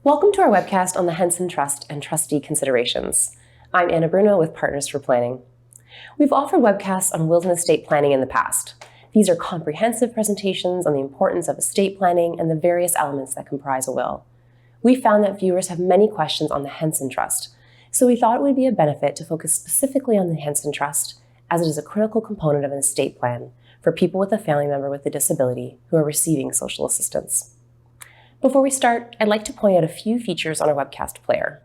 Welcome to our webcast on the Henson Trust and Trustee considerations. I'm Anna Bruno with Partners for Planning. We've offered webcasts on wills and estate planning in the past. These are comprehensive presentations on the importance of estate planning and the various elements that comprise a will. We found that viewers have many questions on the Henson Trust, so we thought it would be a benefit to focus specifically on the Henson Trust, as it is a critical component of an estate plan for people with a family member with a disability who are receiving social assistance. Before we start, I'd like to point out a few features on our webcast player.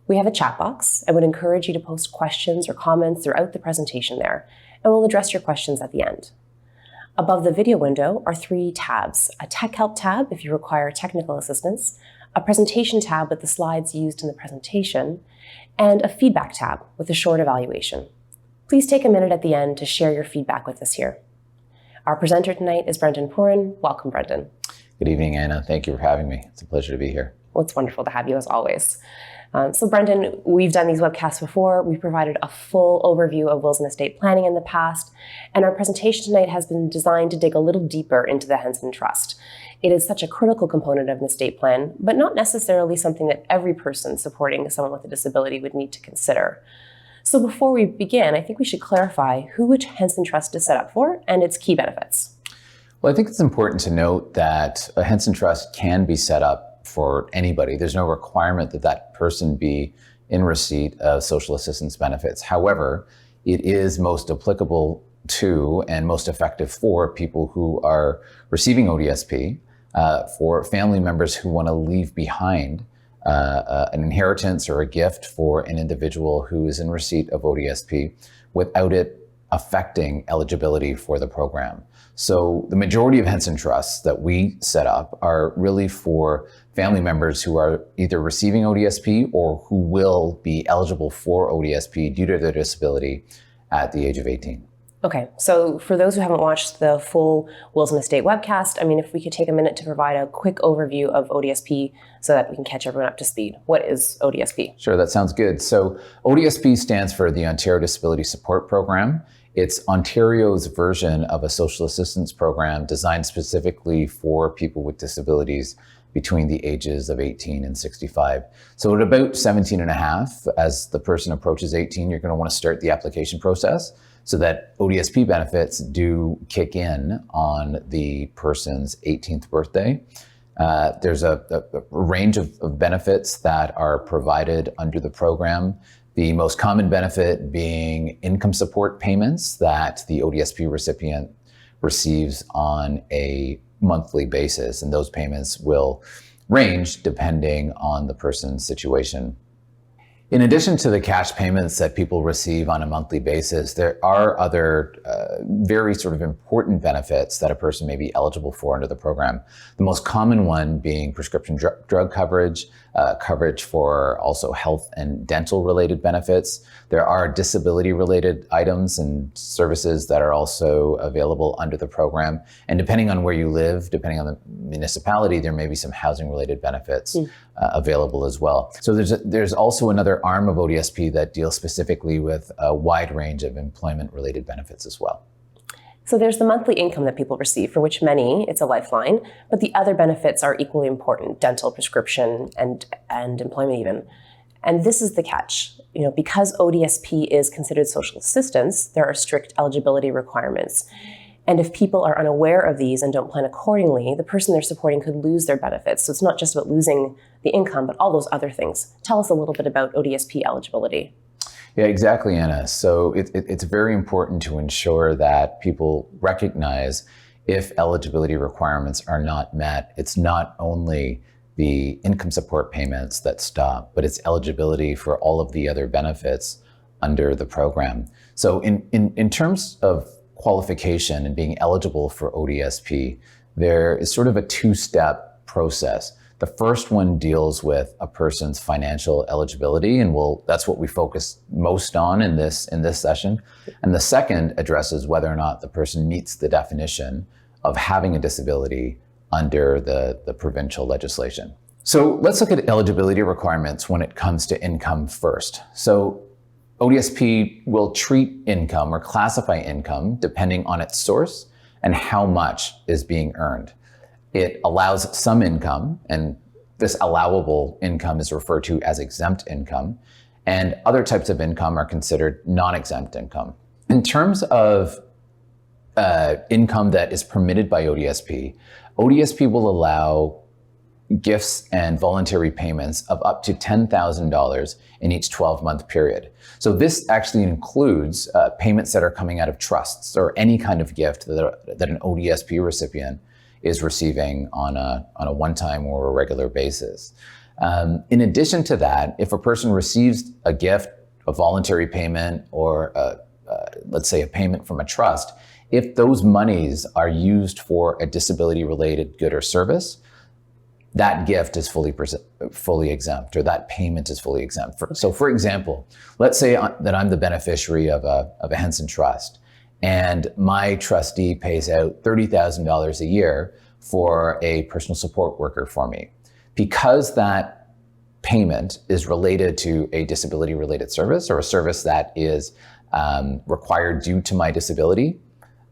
We have a chat box. I would encourage you to post questions or comments throughout the presentation there, and we'll address your questions at the end. Above the video window are three tabs: a Tech Help tab if you require technical assistance, a Presentation tab with the slides used in the presentation, and a Feedback tab with a short evaluation. Please take a minute at the end to share your feedback with us here. Our presenter tonight is Brendan Pooran. Welcome, Brendan. Good evening, Anna. Thank you for having me. It's a pleasure to be here. Well, it's wonderful to have you as always. So Brendan, we've done these webcasts before. We've provided a full overview of wills and estate planning in the past, and our presentation tonight has been designed to dig a little deeper into the Henson Trust. It is such a critical component of an estate plan, but not necessarily something that every person supporting someone with a disability would need to consider. So before we begin, I think we should clarify who a Henson Trust is set up for and its key benefits. Well, I think it's important to note that a Henson Trust can be set up for anybody. There's no requirement that that person be in receipt of social assistance benefits. However, it is most applicable to and most effective for people who are receiving ODSP, for family members who want to leave behind an inheritance or a gift for an individual who is in receipt of ODSP without it affecting eligibility for the program. So the majority of Henson Trusts that we set up are really for family members who are either receiving ODSP or who will be eligible for ODSP due to their disability at the age of 18. Okay, so for those who haven't watched the full Wills and Estate webcast, if we could take a minute to provide a quick overview of ODSP so that we can catch everyone up to speed. What is ODSP? Sure, that sounds good. So ODSP stands for the Ontario Disability Support Program. It's Ontario's version of a social assistance program designed specifically for people with disabilities between the ages of 18 and 65. So at about 17 and a half, as the person approaches 18, you're going to want to start the application process so that ODSP benefits do kick in on the person's 18th birthday. There's a range of benefits that are provided under the program. The most common benefit being income support payments that the ODSP recipient receives on a monthly basis, and those payments will range depending on the person's situation. In addition to the cash payments that people receive on a monthly basis, there are other very sort of important benefits that a person may be eligible for under the program. The most common one being prescription drug coverage, coverage for also health and dental related benefits. There are disability related items and services that are also available under the program. And depending on where you live, depending on the municipality, there may be some housing related benefits available as well. So there's also another arm of ODSP that deals specifically with a wide range of employment related benefits as well. So there's the monthly income that people receive, for which many, it's a lifeline, but the other benefits are equally important: dental, prescription, and employment even. And this is the catch. Because ODSP is considered social assistance, there are strict eligibility requirements. And if people are unaware of these and don't plan accordingly, the person they're supporting could lose their benefits. So it's not just about losing the income, but all those other things. Tell us a little bit about ODSP eligibility. Yeah, exactly, Anna. So it's very important to ensure that people recognize if eligibility requirements are not met. It's not only the income support payments that stop, but it's eligibility for all of the other benefits under the program. So in terms of qualification and being eligible for ODSP, there is sort of a two-step process. The first one deals with a person's financial eligibility, and that's what we focus most on in this session. And the second addresses whether or not the person meets the definition of having a disability under the provincial legislation. So let's look at eligibility requirements when it comes to income first. So ODSP will treat income or classify income depending on its source and how much is being earned. It allows some income, and this allowable income is referred to as exempt income, and other types of income are considered non-exempt income. In terms of income that is permitted by ODSP, ODSP will allow gifts and voluntary payments of up to $10,000 in each 12-month period. So this actually includes payments that are coming out of trusts or any kind of gift that an ODSP recipient is receiving on a one-time or a regular basis. In addition to that, if a person receives a gift, a voluntary payment, or let's say a payment from a trust, if those monies are used for a disability-related good or service, that gift is fully exempt, or that payment is fully exempt. So for example, let's say that I'm the beneficiary of a Henson trust, and my trustee pays out $30,000 a year for a personal support worker for me. Because that payment is related to a disability-related service or a service that is required due to my disability,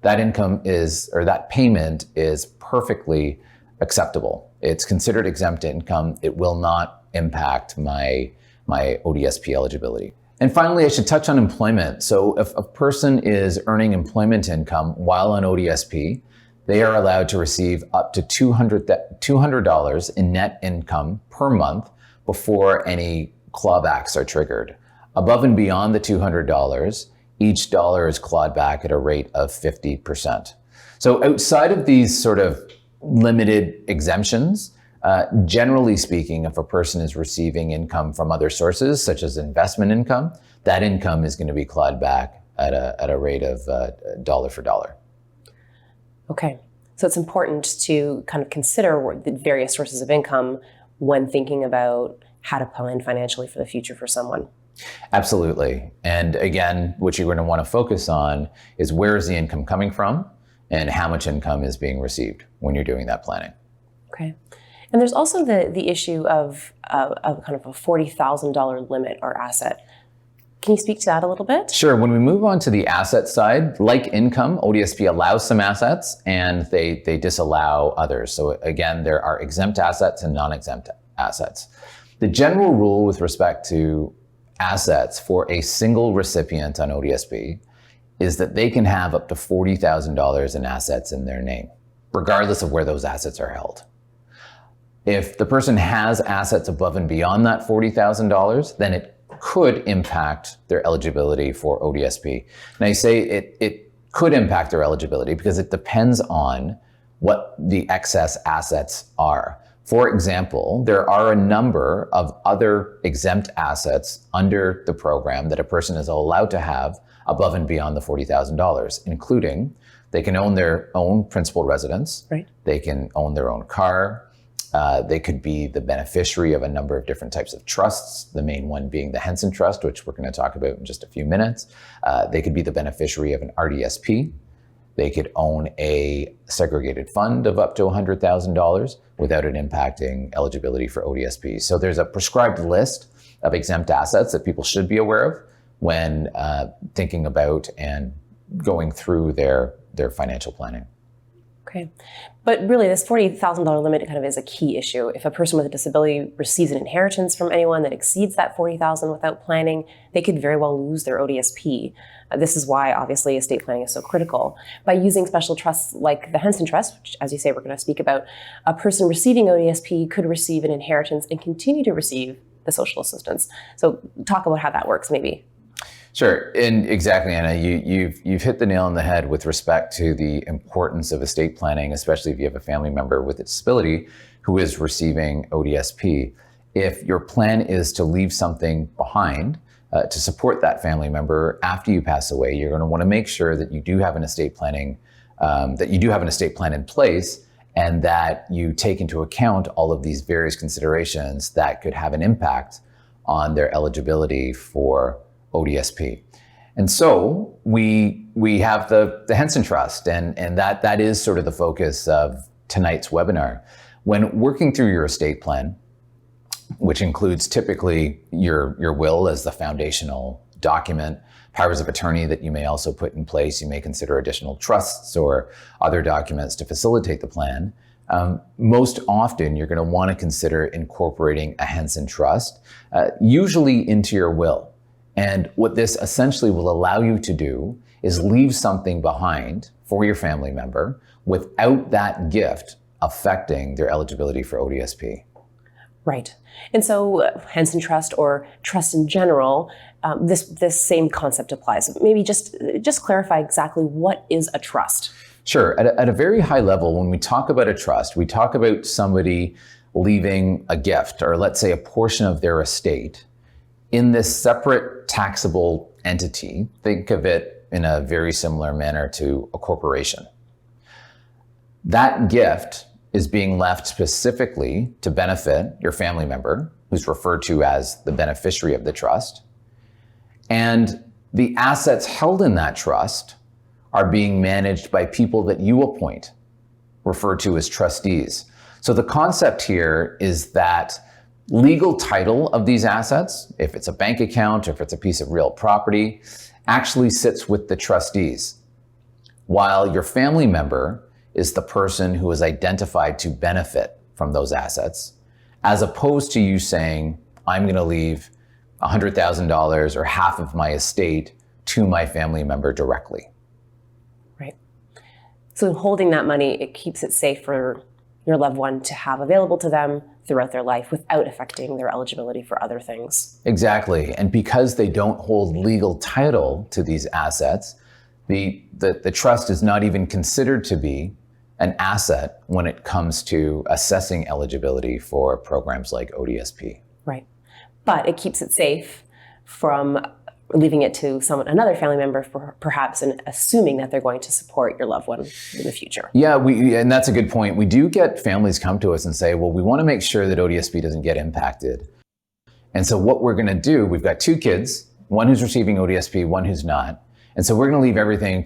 that income is, or that payment is perfectly acceptable. It's considered exempt income. It will not impact my ODSP eligibility. And finally, I should touch on employment. So if a person is earning employment income while on ODSP, they are allowed to receive up to $200 in net income per month before any clawbacks are triggered. Above and beyond the $200, each dollar is clawed back at a rate of 50%. So outside of these sort of limited exemptions, generally speaking, if a person is receiving income from other sources, such as investment income, that income is going to be clawed back at a rate of dollar for dollar. Okay, so it's important to kind of consider the various sources of income when thinking about how to plan financially for the future for someone. Absolutely. And again, what you're going to want to focus on is where is the income coming from and how much income is being received when you're doing that planning. Okay. And there's also the issue of kind of a $40,000 limit or asset. Can you speak to that a little bit? Sure. When we move on to the asset side, like income, ODSP allows some assets and they disallow others. So again, there are exempt assets and non-exempt assets. The general rule with respect to assets for a single recipient on ODSP is that they can have up to $40,000 in assets in their name, regardless of where those assets are held. If the person has assets above and beyond that $40,000, then it could impact their eligibility for ODSP. And I say it could impact their eligibility because it depends on what the excess assets are. For example, there are a number of other exempt assets under the program that a person is allowed to have above and beyond the $40,000, including they can own their own principal residence, right. They can own their own car, they could be the beneficiary of a number of different types of trusts, the main one being the Henson Trust, which we're going to talk about in just a few minutes. They could be the beneficiary of an RDSP. They could own a segregated fund of up to $100,000 without it impacting eligibility for ODSP. So there's a prescribed list of exempt assets that people should be aware of when thinking about and going through their financial planning. Okay. But really, this $40,000 limit kind of is a key issue. If a person with a disability receives an inheritance from anyone that exceeds that $40,000 without planning, they could very well lose their ODSP. This is why, obviously, estate planning is so critical. By using special trusts like the Henson Trust, which, as you say, we're going to speak about, a person receiving ODSP could receive an inheritance and continue to receive the social assistance. So talk about how that works, maybe. Sure, and exactly, Anna, you've hit the nail on the head with respect to the importance of estate planning, especially if you have a family member with a disability who is receiving ODSP. If your plan is to leave something behind to support that family member after you pass away, you're going to want to make sure that you do have an estate planning, plan in place, and that you take into account all of these various considerations that could have an impact on their eligibility for ODSP. And so we have the Henson Trust, and that is sort of the focus of tonight's webinar. When working through your estate plan, which includes typically your will as the foundational document, powers of attorney that you may also put in place, you may consider additional trusts or other documents to facilitate the plan. Most often you're going to want to consider incorporating a Henson trust, usually into your will. And what this essentially will allow you to do is leave something behind for your family member without that gift affecting their eligibility for ODSP. Right. And so Henson Trust or trust in general, this same concept applies. Maybe just clarify exactly what is a trust. Sure. At a very high level, when we talk about a trust, we talk about somebody leaving a gift, or let's say a portion of their estate, in this separate taxable entity. Think of it in a very similar manner to a corporation. That gift is being left specifically to benefit your family member, who's referred to as the beneficiary of the trust. And the assets held in that trust are being managed by people that you appoint, referred to as trustees. So the concept here is that legal title of these assets, if it's a bank account, or if it's a piece of real property, actually sits with the trustees, while your family member is the person who is identified to benefit from those assets, as opposed to you saying, I'm going to leave $100,000 or half of my estate to my family member directly. Right. So holding that money, it keeps it safe for your loved one to have available to them throughout their life without affecting their eligibility for other things. Exactly. And because they don't hold legal title to these assets, the trust is not even considered to be an asset when it comes to assessing eligibility for programs like ODSP. Right. But it keeps it safe from leaving it to another family member, perhaps, and assuming that they're going to support your loved one in the future. Yeah, and that's a good point. We do get families come to us and say, well, we want to make sure that ODSP doesn't get impacted. And so what we're going to do, we've got two kids, one who's receiving ODSP, one who's not. And so we're going to leave everything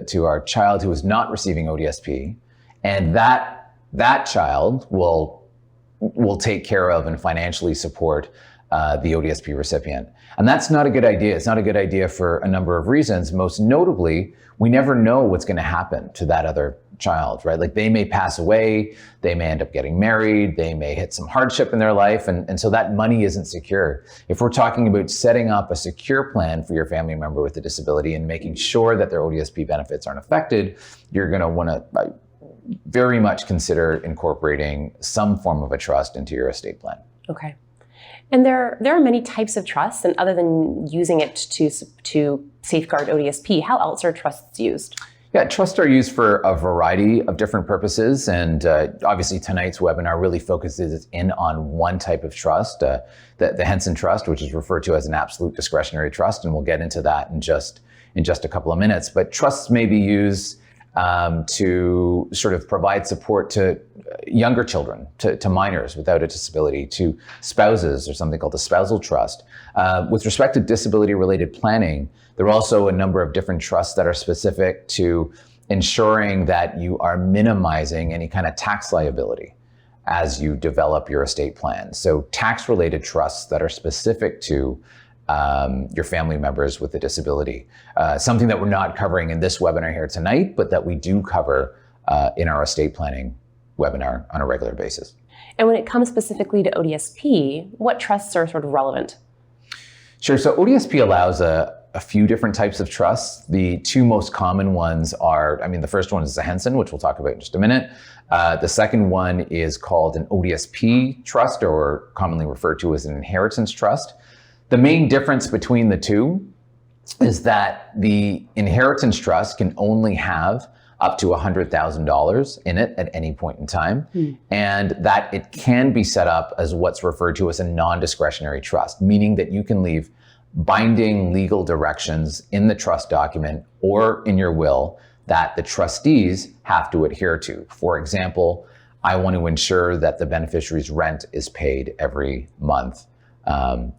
to our child who is not receiving ODSP, and that child will take care of and financially support the ODSP recipient. And that's not a good idea. It's not a good idea for a number of reasons. Most notably, we never know what's going to happen to that other child, right? Like, they may pass away, they may end up getting married, they may hit some hardship in their life, and so that money isn't secure. If we're talking about setting up a secure plan for your family member with a disability and making sure that their ODSP benefits aren't affected, you're going to want to very much consider incorporating some form of a trust into your estate plan. Okay. And there are many types of trusts, and other than using it to safeguard ODSP, how else are trusts used? Yeah, trusts are used for a variety of different purposes, and obviously tonight's webinar really focuses in on one type of trust, the Henson Trust, which is referred to as an absolute discretionary trust, and we'll get into that in just a couple of minutes. But trusts may be used to sort of provide support to younger children, to minors without a disability, to spouses, or something called a spousal trust. With respect to disability-related planning, there are also a number of different trusts that are specific to ensuring that you are minimizing any kind of tax liability as you develop your estate plan. So tax-related trusts that are specific to your family members with a disability. Something that we're not covering in this webinar here tonight, but that we do cover in our estate planning webinar on a regular basis. And when it comes specifically to ODSP, what trusts are sort of relevant? Sure. So ODSP allows a few different types of trusts. The two most common ones are, the first one is the Henson, which we'll talk about in just a minute. The second one is called an ODSP trust, or commonly referred to as an inheritance trust. The main difference between the two is that the inheritance trust can only have up to $100,000 in it at any point in time, and that it can be set up as what's referred to as a non-discretionary trust, meaning that you can leave binding legal directions in the trust document or in your will that the trustees have to adhere to. For example, I want to ensure that the beneficiary's rent is paid every month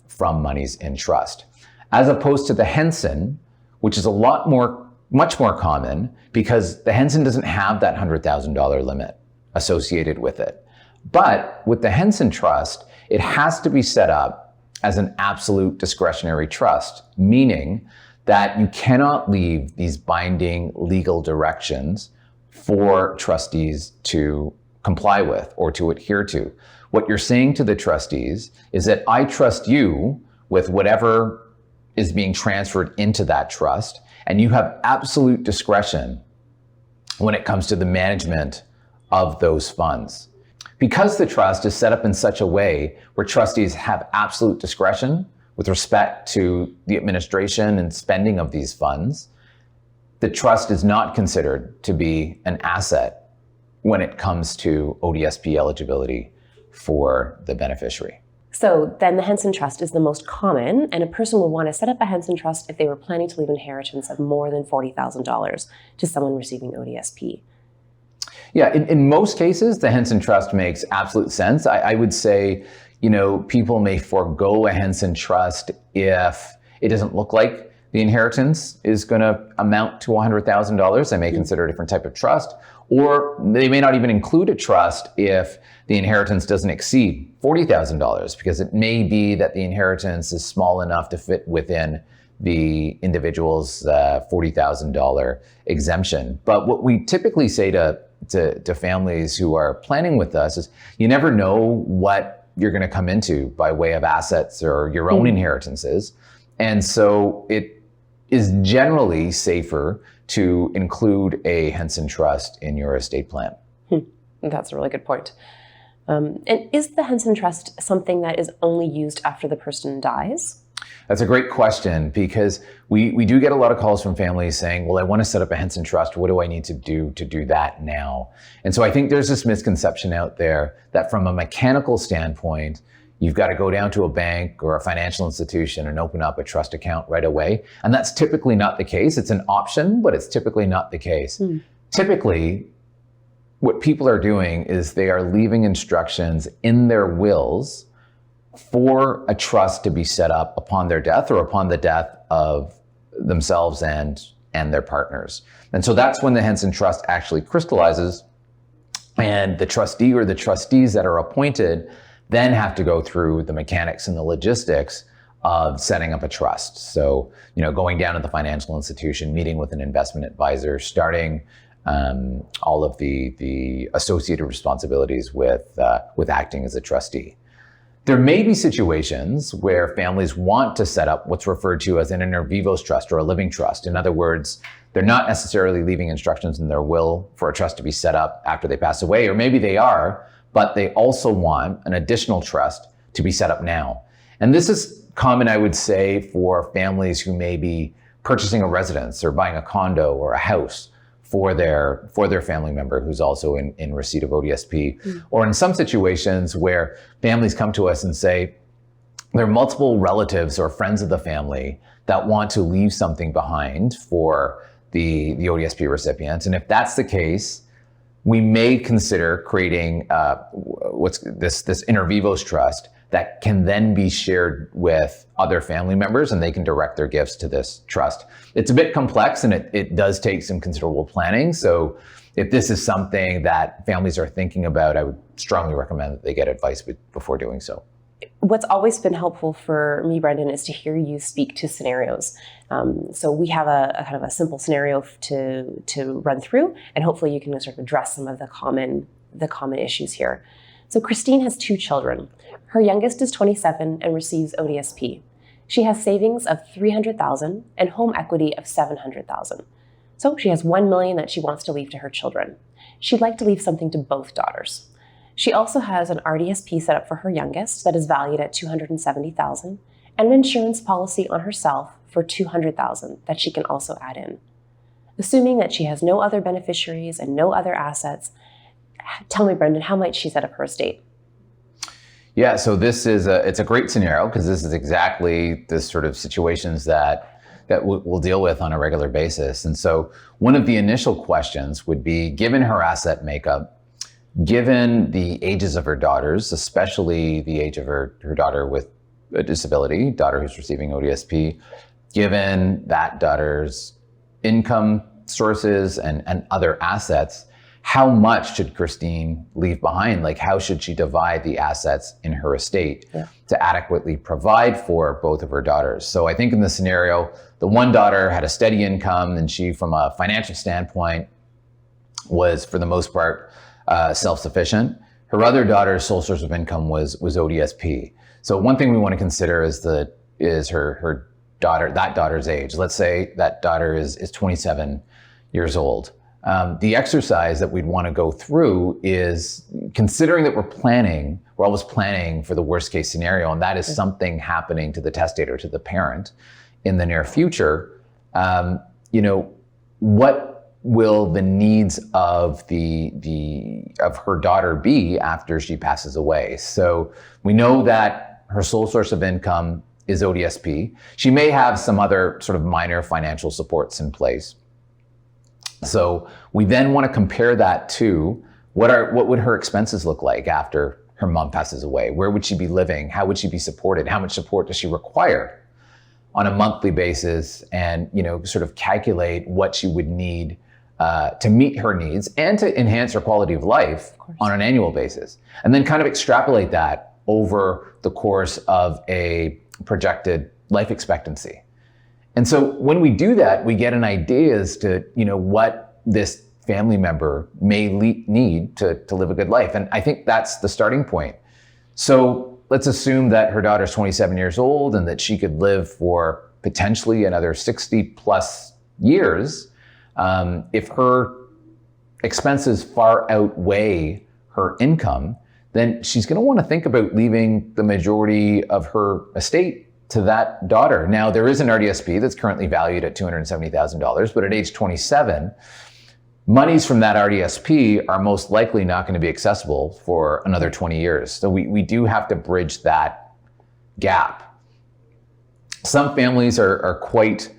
from monies in trust. As opposed to the Henson, which is a lot more much more common because the Henson doesn't have that $100,000 limit associated with it. But with the Henson Trust, it has to be set up as an absolute discretionary trust, meaning that you cannot leave these binding legal directions for trustees to comply with or to adhere to. What you're saying to the trustees is that I trust you with whatever is being transferred into that trust, and you have absolute discretion when it comes to the management of those funds. Because the trust is set up in such a way where trustees have absolute discretion with respect to the administration and spending of these funds, the trust is not considered to be an asset when it comes to ODSP eligibility for the beneficiary. So then the Henson Trust is the most common, and a person would want to set up a Henson Trust if they were planning to leave inheritance of more than $40,000 to someone receiving ODSP. Yeah, in most cases, the Henson Trust makes absolute sense. I would say, people may forego a Henson Trust if it doesn't look like the inheritance is going to amount to $100,000. They may consider a different type of trust, or they may not even include a trust if the inheritance doesn't exceed $40,000, because it may be that the inheritance is small enough to fit within the individual's $40,000 exemption. But what we typically say to families who are planning with us is you never know what you're going to come into by way of assets or your own inheritances. And so it is generally safer to include a Henson Trust in your estate plan. That's a really good point. And is the Henson Trust something that is only used after the person dies? That's a great question, because we do get a lot of calls from families saying, well, I want to set up a Henson Trust. What do I need to do that now? And so I think there's this misconception out there that from a mechanical standpoint, you've got to go down to a bank or a financial institution and open up a trust account right away. And that's typically not the case. It's an option, but it's typically not the case. Typically, what people are doing is they are leaving instructions in their wills for a trust to be set up upon their death or upon the death of themselves and their partners. And so that's when the Henson Trust actually crystallizes, and the trustee or the trustees that are appointed then have to go through the mechanics and the logistics of setting up a trust. So, going down to the financial institution, meeting with an investment advisor, starting all of the associated responsibilities with acting as a trustee. There may be situations where families want to set up what's referred to as an inter vivos trust or a living trust. In other words, they're not necessarily leaving instructions in their will for a trust to be set up after they pass away, or maybe they are, but they also want an additional trust to be set up now. And this is common, I would say, for families who may be purchasing a residence or buying a condo or a house for their family member who's also in receipt of ODSP, or in some situations where families come to us and say there are multiple relatives or friends of the family that want to leave something behind for the ODSP recipient. And if that's the case, we may consider creating what's this inter vivos trust that can then be shared with other family members, and they can direct their gifts to this trust. It's a bit complex, and it does take some considerable planning. So if this is something that families are thinking about, I would strongly recommend that they get advice before doing so. What's always been helpful for me, Brendan, is to hear you speak to scenarios. So we have a kind of a simple scenario to run through, and hopefully you can sort of address some of the common issues here. So Christine has 2 children. Her youngest is 27 and receives ODSP. She has savings of $300,000 and home equity of $700,000. So she has $1 million that she wants to leave to her children. She'd like to leave something to both daughters. She also has an RDSP set up for her youngest that is valued at $270,000, and an insurance policy on herself for $200,000 that she can also add in. Assuming that she has no other beneficiaries and no other assets, tell me, Brendan, how might she set up her estate? Yeah, so this is it's a great scenario, because this is exactly the sort of situations that we'll deal with on a regular basis. And so one of the initial questions would be, given her asset makeup, given the ages of her daughters, especially the age of her daughter with a disability, daughter who's receiving ODSP, given that daughter's income sources and other assets, how much should Christine leave behind? Like, how should she divide the assets in her estate to adequately provide for both of her daughters? So I think in this scenario, the one daughter had a steady income, and she, from a financial standpoint, was, for the most part, self-sufficient. Her other daughter's sole source of income was ODSP. So one thing we want to consider is her daughter's age. Let's say that daughter is 27 years old. The exercise that we'd want to go through is, considering that we're always planning for the worst case scenario, and that is something happening to the testator, to the parent, in the near future. What will the needs of of her daughter be after she passes away? So we know that her sole source of income is ODSP. She may have some other sort of minor financial supports in place. So we then want to compare that to what would her expenses look like after her mom passes away? Where would she be living? How would she be supported? How much support does she require on a monthly basis? And, sort of calculate what she would need to meet her needs and to enhance her quality of life on an annual basis. And then kind of extrapolate that over the course of a projected life expectancy. And so when we do that, we get an idea as to, what this family member may need to live a good life. And I think that's the starting point. So let's assume that her daughter's 27 years old and that she could live for potentially another 60 plus years. If her expenses far outweigh her income, then she's going to want to think about leaving the majority of her estate to that daughter. Now, there is an RDSP that's currently valued at $270,000, but at age 27, monies from that RDSP are most likely not going to be accessible for another 20 years. So we do have to bridge that gap. Some families are quite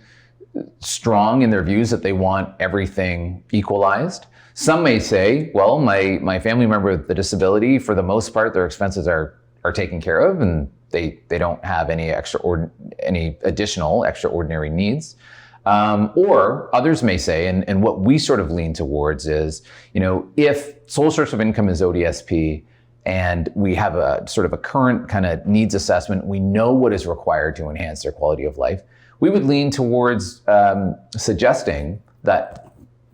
strong in their views that they want everything equalized. Some may say, well, my family member with the disability, for the most part, their expenses are taken care of, and they don't have any additional extraordinary needs. Or others may say, and what we sort of lean towards is, if sole source of income is ODSP and we have a sort of a current kind of needs assessment, we know what is required to enhance their quality of life, we would lean towards suggesting that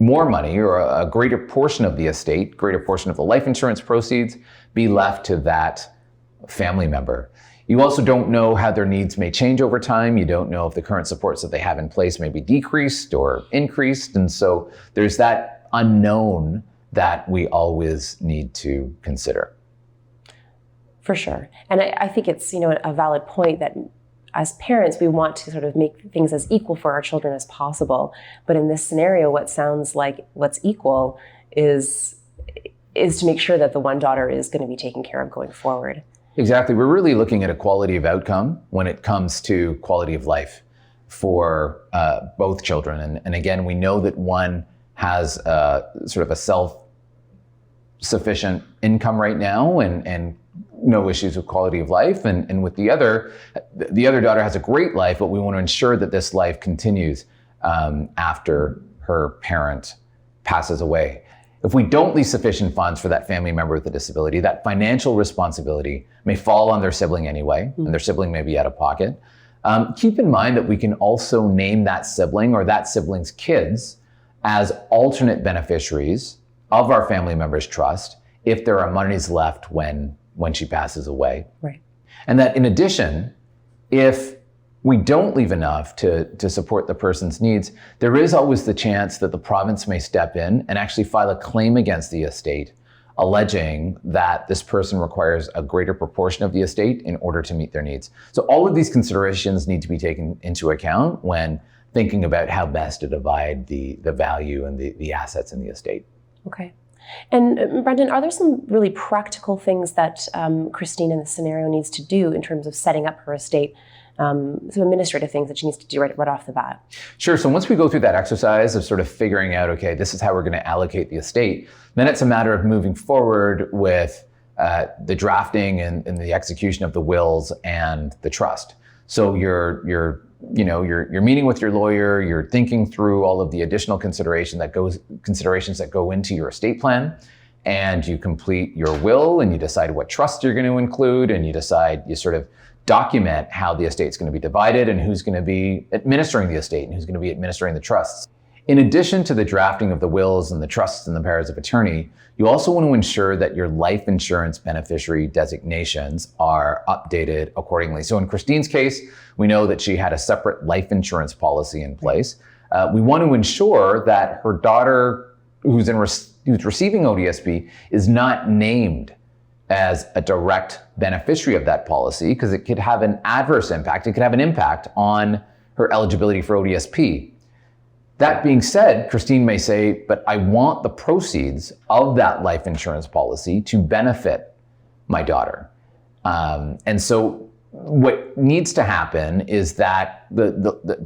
more money, or a greater portion of the estate, greater portion of the life insurance proceeds, be left to that family member. You also don't know how their needs may change over time. You don't know if the current supports that they have in place may be decreased or increased. And so there's that unknown that we always need to consider. For sure. And I think it's, a valid point that as parents, we want to sort of make things as equal for our children as possible. But in this scenario, what sounds like what's equal is to make sure that the one daughter is going to be taken care of going forward. Exactly. We're really looking at a quality of outcome when it comes to quality of life for both children. And again, we know that one has sort of a self-sufficient income right now and no issues with quality of life. And with the other daughter has a great life, but we want to ensure that this life continues after her parent passes away. If we don't leave sufficient funds for that family member with a disability, that financial responsibility may fall on their sibling anyway, and their sibling may be out of pocket. Keep in mind that we can also name that sibling or that sibling's kids as alternate beneficiaries of our family member's trust if there are monies left when she passes away. Right. And that in addition, if we don't leave enough to support the person's needs, there is always the chance that the province may step in and actually file a claim against the estate, alleging that this person requires a greater proportion of the estate in order to meet their needs. So all of these considerations need to be taken into account when thinking about how best to divide the value and the assets in the estate. Okay. And Brendan, are there some really practical things that Christine in this scenario needs to do in terms of setting up her estate? Some administrative things that she needs to do right off the bat? Sure. So once we go through that exercise of sort of figuring out, okay, this is how we're going to allocate the estate, then it's a matter of moving forward with the drafting and the execution of the wills and the trust. So your you're meeting with your lawyer, you're thinking through all of the additional considerations that go into your estate plan, and you complete your will, and you decide what trust you're going to include, and you sort of document how the estate's going to be divided and who's going to be administering the estate and who's going to be administering the trusts. In addition to the drafting of the wills and the trusts and the powers of attorney, you also want to ensure that your life insurance beneficiary designations are updated accordingly. So in Christine's case, we know that she had a separate life insurance policy in place. We want to ensure that her daughter, who's receiving ODSP, is not named as a direct beneficiary of that policy, because it could have an adverse impact. It could have an impact on her eligibility for ODSP. That being said, Christine may say, but I want the proceeds of that life insurance policy to benefit my daughter. And so what needs to happen is that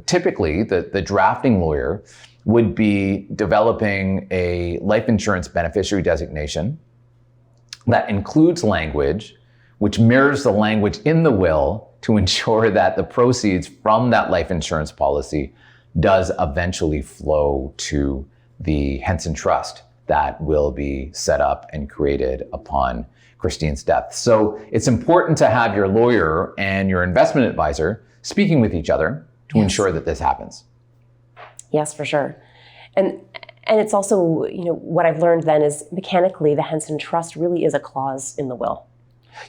typically the drafting lawyer would be developing a life insurance beneficiary designation that includes language which mirrors the language in the will to ensure that the proceeds from that life insurance policy does eventually flow to the Henson Trust that will be set up and created upon Christine's death. So it's important to have your lawyer and your investment advisor speaking with each other to ensure that this happens. Yes, for sure. And it's also, what I've learned then is mechanically the Henson Trust really is a clause in the will.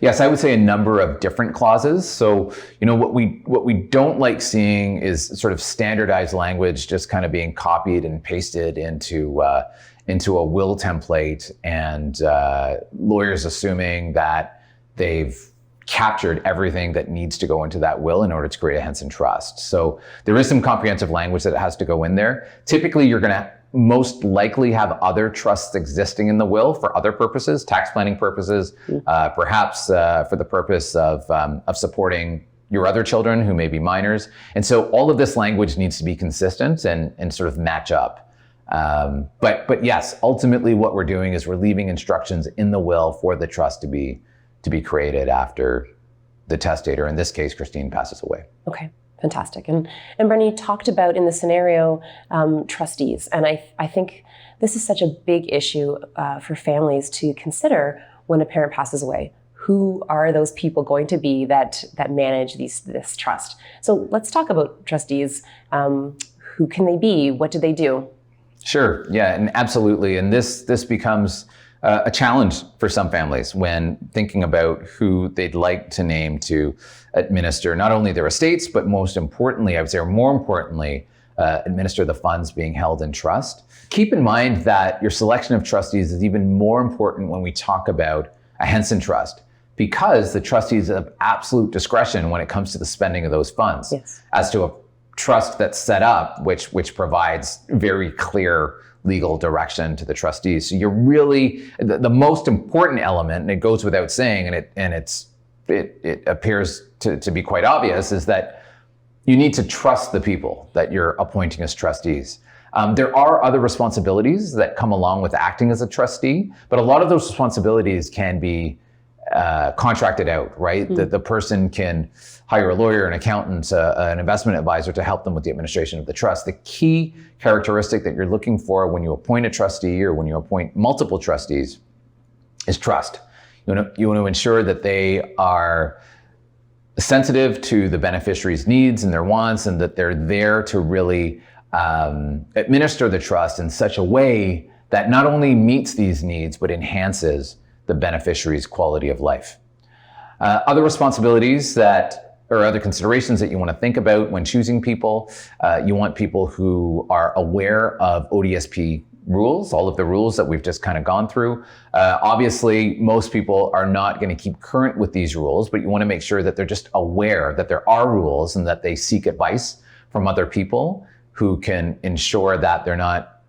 Yes, I would say a number of different clauses. So, what we don't like seeing is sort of standardized language just kind of being copied and pasted into a will template, and lawyers assuming that they've captured everything that needs to go into that will in order to create a Henson Trust. So there is some comprehensive language that has to go in there. Typically, you're going to most likely have other trusts existing in the will for other purposes, tax planning purposes, perhaps for the purpose of supporting your other children who may be minors. And so all of this language needs to be consistent and sort of match up. But yes, ultimately what we're doing is we're leaving instructions in the will for the trust to be created after the testator, in this case, Christine, passes away. Okay. Fantastic. And Brendan, you talked about in the scenario trustees, and I think this is such a big issue for families to consider when a parent passes away. Who are those people going to be that manage this trust? So let's talk about trustees. Who can they be? What do they do? Sure. Yeah, and absolutely. And this becomes a challenge for some families when thinking about who they'd like to name to administer not only their estates, but most importantly, I would say, or more importantly, administer the funds being held in trust. Keep in mind that your selection of trustees is even more important when we talk about a Henson Trust, because the trustees have absolute discretion when it comes to the spending of those funds. Yes. As to a trust that's set up, which provides very clear legal direction to the trustees. So you're really, the most important element, and it goes without saying, and it appears to be quite obvious, is that you need to trust the people that you're appointing as trustees. There are other responsibilities that come along with acting as a trustee, but a lot of those responsibilities can be contracted out, right? The person can hire a lawyer, an accountant, an investment advisor to help them with the administration of the trust. The key characteristic that you're looking for when you appoint a trustee or when you appoint multiple trustees is trust. You want to ensure that they are sensitive to the beneficiary's needs and their wants, and that they're there to really administer the trust in such a way that not only meets these needs, but enhances the beneficiary's quality of life. Other responsibilities or other considerations that you want to think about when choosing people, you want people who are aware of ODSP rules, all of the rules that we've just kind of gone through. Obviously, most people are not going to keep current with these rules, but you want to make sure that they're just aware that there are rules and that they seek advice from other people who can ensure that they're not,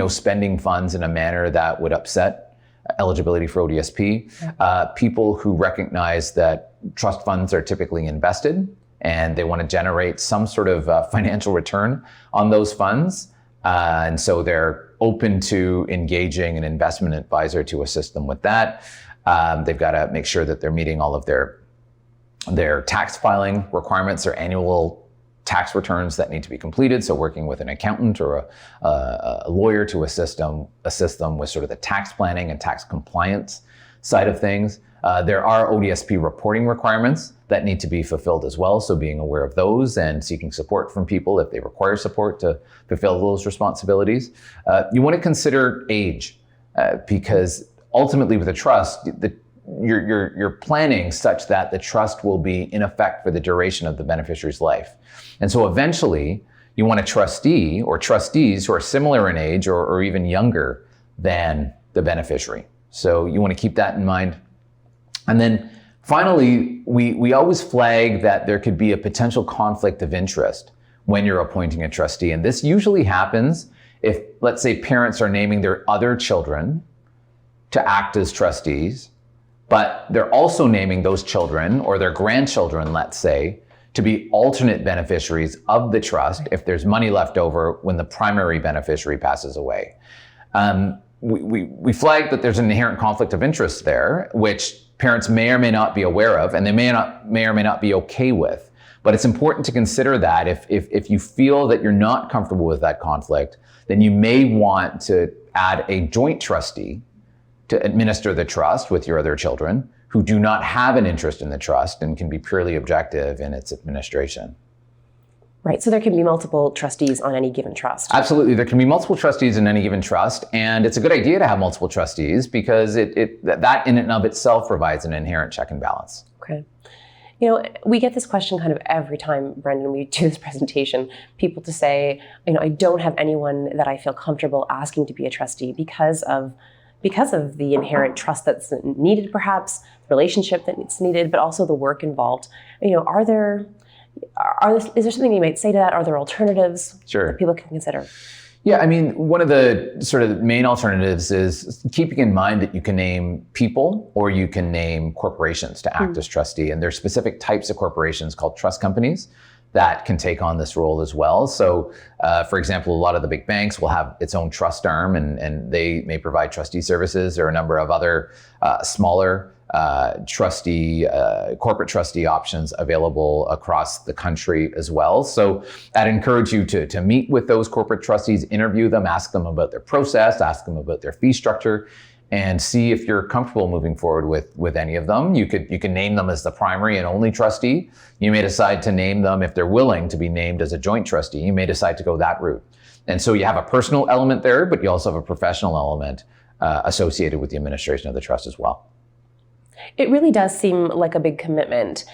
spending funds in a manner that would upset eligibility for ODSP. People who recognize that trust funds are typically invested and they want to generate some sort of financial return on those funds. And so they're open to engaging an investment advisor to assist them with that. They've got to make sure that they're meeting all of their tax filing requirements, their annual tax returns that need to be completed. So working with an accountant or a lawyer to assist them with sort of the tax planning and tax compliance side of things. There are ODSP reporting requirements that need to be fulfilled as well. So being aware of those and seeking support from people if they require support to fulfill those responsibilities. You want to consider age because ultimately with a trust, you're planning such that the trust will be in effect for the duration of the beneficiary's life. And so eventually you want a trustee or trustees who are similar in age or even younger than the beneficiary. So you want to keep that in mind. And then finally, we always flag that there could be a potential conflict of interest when you're appointing a trustee. And this usually happens if, let's say, parents are naming their other children to act as trustees, but they're also naming those children or their grandchildren, let's say, to be alternate beneficiaries of the trust if there's money left over when the primary beneficiary passes away. We flag that there's an inherent conflict of interest there, which parents may or may not be aware of, and they may or may not be okay with. But it's important to consider that if you feel that you're not comfortable with that conflict, then you may want to add a joint trustee to administer the trust with your other children who do not have an interest in the trust and can be purely objective in its administration. Right, so there can be multiple trustees on any given trust. Absolutely, there can be multiple trustees in any given trust, and it's a good idea to have multiple trustees because that in and of itself provides an inherent check and balance. Okay. You know, we get this question kind of every time, Brendan, we do this presentation, people to say, you know, I don't have anyone that I feel comfortable asking to be a trustee because of the inherent trust that's needed, perhaps, the relationship that's needed, but also the work involved. You know, is there something you might say to that? Are there alternatives that people can consider? Yeah, I mean, one of the sort of main alternatives is keeping in mind that you can name people or you can name corporations to act as trustee. And there's specific types of corporations called trust companies that can take on this role as well. So, for example, a lot of the big banks will have its own trust arm and they may provide trustee services. There are a number of other smaller corporate trustee options available across the country as well. So I'd encourage you to meet with those corporate trustees, interview them, ask them about their process, ask them about their fee structure, and see if you're comfortable moving forward with any of them. You can name them as the primary and only trustee. You may decide to name them if they're willing to be named as a joint trustee. You may decide to go that route. And so you have a personal element there, but you also have a professional element associated with the administration of the trust as well. It really does seem like a big commitment.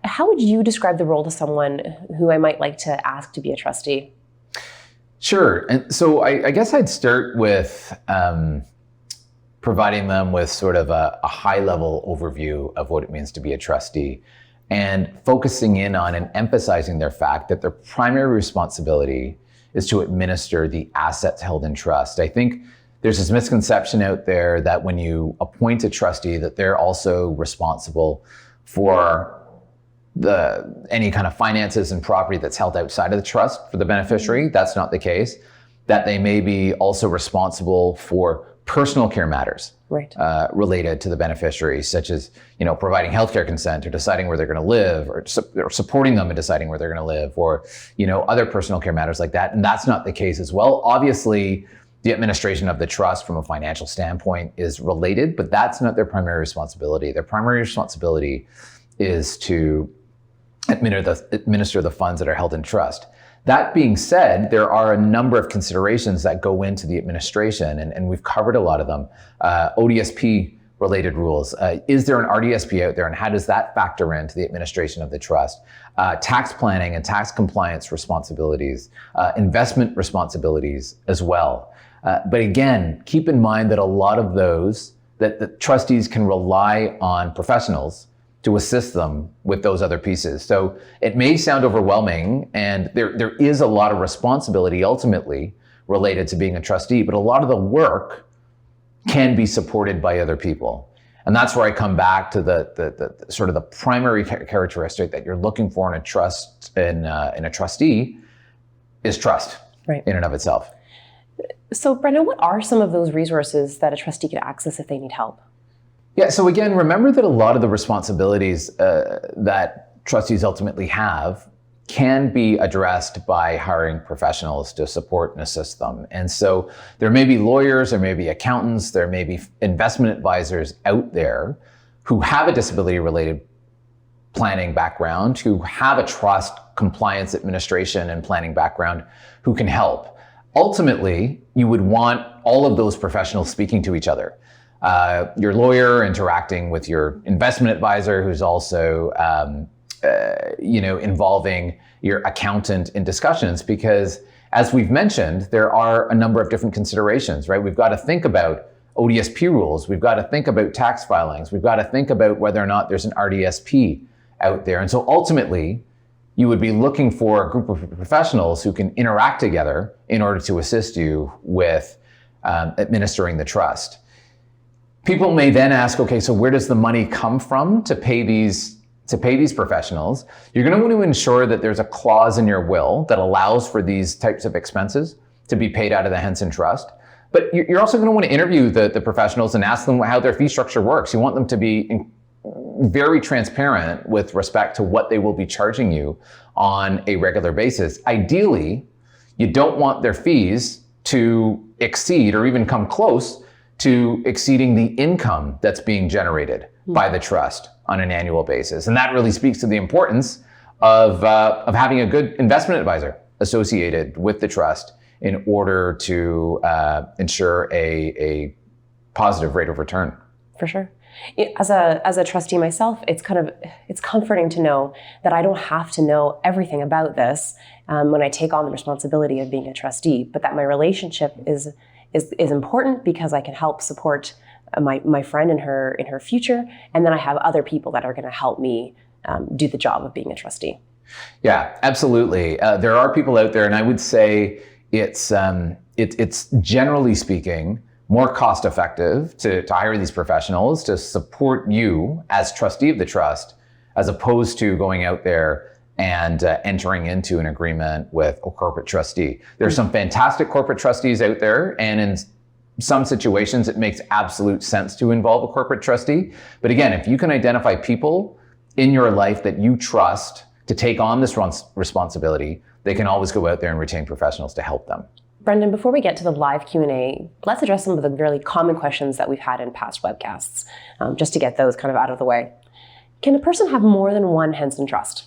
How would you describe the role to someone who I might like to ask to be a trustee? Sure. And so I guess I'd start with providing them with sort of a high-level overview of what it means to be a trustee and focusing in on and emphasizing their fact that their primary responsibility is to administer the assets held in trust. I think there's this misconception out there that when you appoint a trustee that they're also responsible for any kind of finances and property that's held outside of the trust for the beneficiary. That's not the case. That they may be also responsible for personal care matters related to the beneficiary, such as providing healthcare consent or deciding where they're going to live, or supporting them in deciding where they're going to live, or other personal care matters like that. And that's not the case as well. Obviously, the administration of the trust from a financial standpoint is related, but that's not their primary responsibility. Their primary responsibility is to administer the funds that are held in trust. That being said, there are a number of considerations that go into the administration, and we've covered a lot of them. ODSP related rules. Is there an RDSP out there, and how does that factor into the administration of the trust? Tax planning and tax compliance responsibilities, investment responsibilities as well. But again, keep in mind that a lot of those, that the trustees can rely on professionals to assist them with those other pieces. So it may sound overwhelming, and there is a lot of responsibility ultimately related to being a trustee, but a lot of the work can be supported by other people. And that's where I come back to the sort of the primary characteristic that you're looking for in a trust, in a trustee, is trust in and of itself. So Brendan, what are some of those resources that a trustee could access if they need help? Yeah, so again, remember that a lot of the responsibilities that trustees ultimately have can be addressed by hiring professionals to support and assist them. And so there may be lawyers, there may be accountants, there may be investment advisors out there who have a disability-related planning background, who have a trust, compliance, administration, and planning background, who can help. Ultimately, you would want all of those professionals speaking to each other. Your lawyer interacting with your investment advisor, who's also involving your accountant in discussions, because as we've mentioned, there are a number of different considerations, right? We've got to think about ODSP rules. We've got to think about tax filings. We've got to think about whether or not there's an RDSP out there. And so ultimately, you would be looking for a group of professionals who can interact together in order to assist you with administering the trust. People may then ask, okay, so where does the money come from to pay these professionals? You're going to want to ensure that there's a clause in your will that allows for these types of expenses to be paid out of the Henson Trust. But you're also going to want to interview the professionals and ask them how their fee structure works. You want them to be very transparent with respect to what they will be charging you on a regular basis. Ideally, you don't want their fees to exceed or even come close to exceeding the income that's being generated by the trust on an annual basis. And that really speaks to the importance of having a good investment advisor associated with the trust in order to ensure a positive rate of return. For sure. As a trustee myself, it's comforting to know that I don't have to know everything about this when I take on the responsibility of being a trustee, but that my relationship is important because I can help support my friend in her future, and then I have other people that are going to help me do the job of being a trustee. Yeah, absolutely. There are people out there, and I would say it's generally speaking more cost effective to hire these professionals to support you as trustee of the trust, as opposed to going out there and entering into an agreement with a corporate trustee. There's some fantastic corporate trustees out there, and in some situations it makes absolute sense to involve a corporate trustee. But again, if you can identify people in your life that you trust to take on this responsibility, they can always go out there and retain professionals to help them. Brendan, before we get to the live Q&A, let's address some of the really common questions that we've had in past webcasts, just to get those kind of out of the way. Can a person have more than one Henson Trust?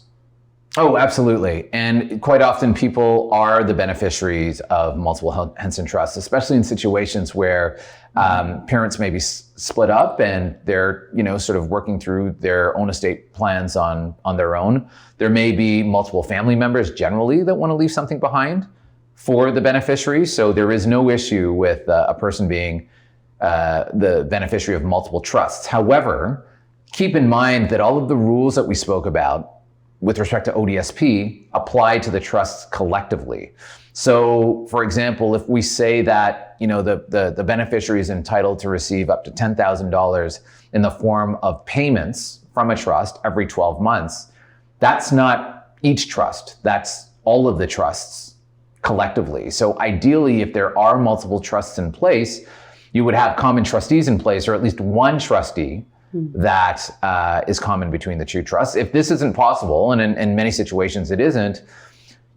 Oh, absolutely. And quite often people are the beneficiaries of multiple Henson trusts, especially in situations where parents may be split up and they're, sort of working through their own estate plans on their own. There may be multiple family members generally that want to leave something behind for the beneficiary. So there is no issue with a person being the beneficiary of multiple trusts. However, keep in mind that all of the rules that we spoke about with respect to ODSP apply to the trusts collectively. So for example, if we say that the beneficiary is entitled to receive up to $10,000 in the form of payments from a trust every 12 months, that's not each trust, that's all of the trusts collectively. So ideally, if there are multiple trusts in place, you would have common trustees in place, or at least one trustee that is common between the two trusts. If this isn't possible, and in many situations it isn't,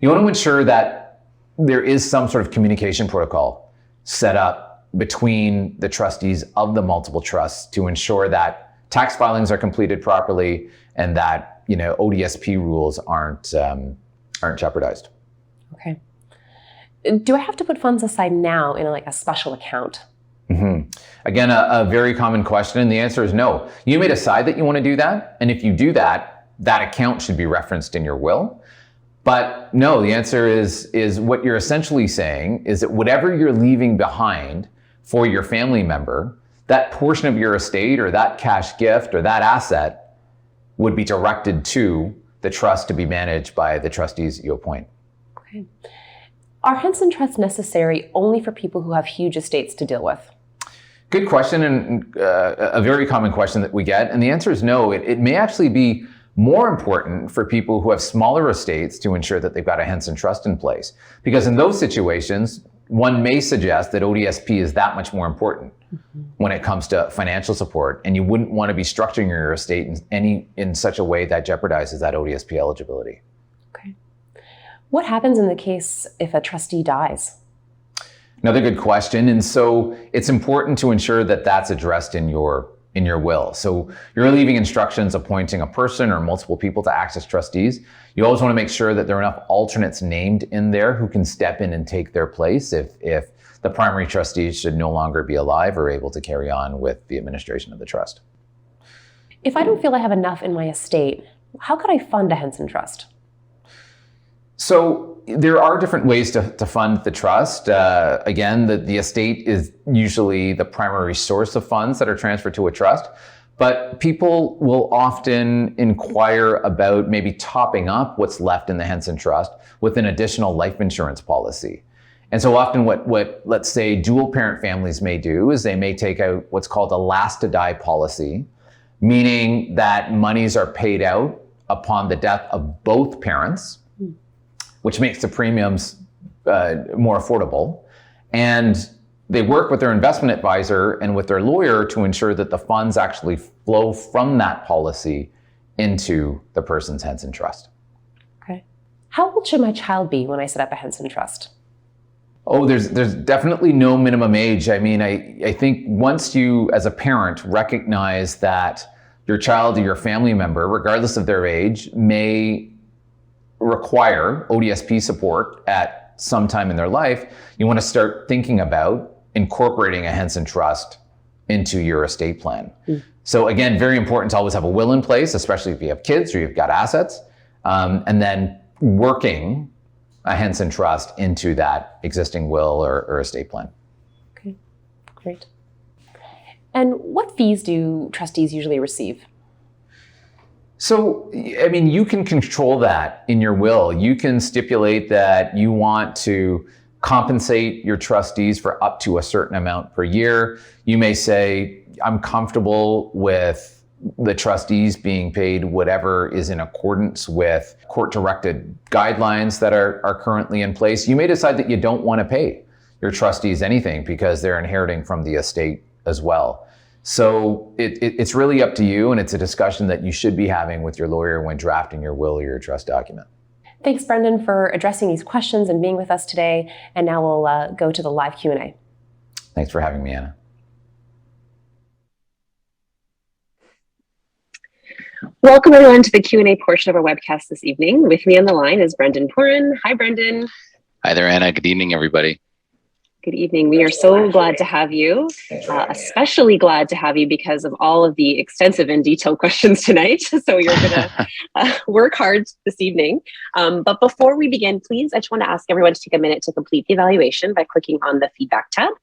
you want to ensure that there is some sort of communication protocol set up between the trustees of the multiple trusts to ensure that tax filings are completed properly and that ODSP rules aren't jeopardized. Okay. Do I have to put funds aside now in a special account? Mm-hmm. Again, a very common question, and the answer is no. You may decide that you want to do that, and if you do that, that account should be referenced in your will. But no, the answer is what you're essentially saying is that whatever you're leaving behind for your family member, that portion of your estate or that cash gift or that asset would be directed to the trust to be managed by the trustees you appoint. Okay. Are Henson trusts necessary only for people who have huge estates to deal with? Good question, and a very common question that we get. And the answer is no. It may actually be more important for people who have smaller estates to ensure that they've got a Henson trust in place. Because in those situations, one may suggest that ODSP is that much more important when it comes to financial support, and you wouldn't want to be structuring your estate in such a way that jeopardizes that ODSP eligibility. Okay. What happens in the case if a trustee dies? Another good question. And so it's important to ensure that that's addressed in your will. So you're leaving instructions appointing a person or multiple people to act as trustees. You always want to make sure that there are enough alternates named in there who can step in and take their place if the primary trustees should no longer be alive or able to carry on with the administration of the trust. If I don't feel I have enough in my estate, how could I fund a Henson Trust? So there are different ways to fund the trust. Again, the estate is usually the primary source of funds that are transferred to a trust, but people will often inquire about maybe topping up what's left in the Henson Trust with an additional life insurance policy. And so often what let's say dual parent families may do is they may take out what's called a last to die policy, meaning that monies are paid out upon the death of both parents, which makes the premiums more affordable. And they work with their investment advisor and with their lawyer to ensure that the funds actually flow from that policy into the person's Henson Trust. Okay. How old should my child be when I set up a Henson Trust? Oh, there's definitely no minimum age. I mean, I think once you, as a parent, recognize that your child or your family member, regardless of their age, may require ODSP support at some time in their life, you want to start thinking about incorporating a Henson Trust into your estate plan. So again, very important to always have a will in place, especially if you have kids or you've got assets, and then working a Henson Trust into that existing will or estate plan. Okay, great. And what fees do trustees usually receive? So, I mean, you can control that in your will. You can stipulate that you want to compensate your trustees for up to a certain amount per year. You may say, I'm comfortable with the trustees being paid whatever is in accordance with court-directed guidelines that are currently in place. You may decide that you don't want to pay your trustees anything because they're inheriting from the estate as well. So it's really up to you, and it's a discussion that you should be having with your lawyer when drafting your will or your trust document. Thanks, Brendan, for addressing these questions and being with us today. And now we'll go to the live Q&A. Thanks for having me, Anna. Welcome everyone to the Q&A portion of our webcast this evening. With me on the line is Brendan Purin. Hi, Brendan. Hi there, Anna. Good evening, everybody. Good evening. We are so glad to have you, especially glad to have you because of all of the extensive and detailed questions tonight. So you're going to work hard this evening. But before we begin, please, I just want to ask everyone to take a minute to complete the evaluation by clicking on the feedback tab.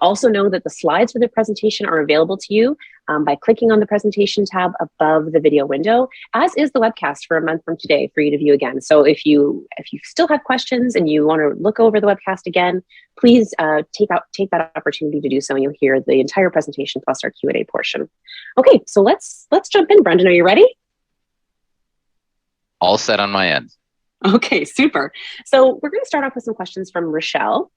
Also know that the slides for the presentation are available to you by clicking on the presentation tab above the video window, as is the webcast for a month from today for you to view again. So if you still have questions and you want to look over the webcast again, please take that opportunity to do so, and you'll hear the entire presentation plus our Q&A portion. Okay, so let's jump in. Brendan, are you ready? All set on my end. Okay, super. So we're going to start off with some questions from Rochelle.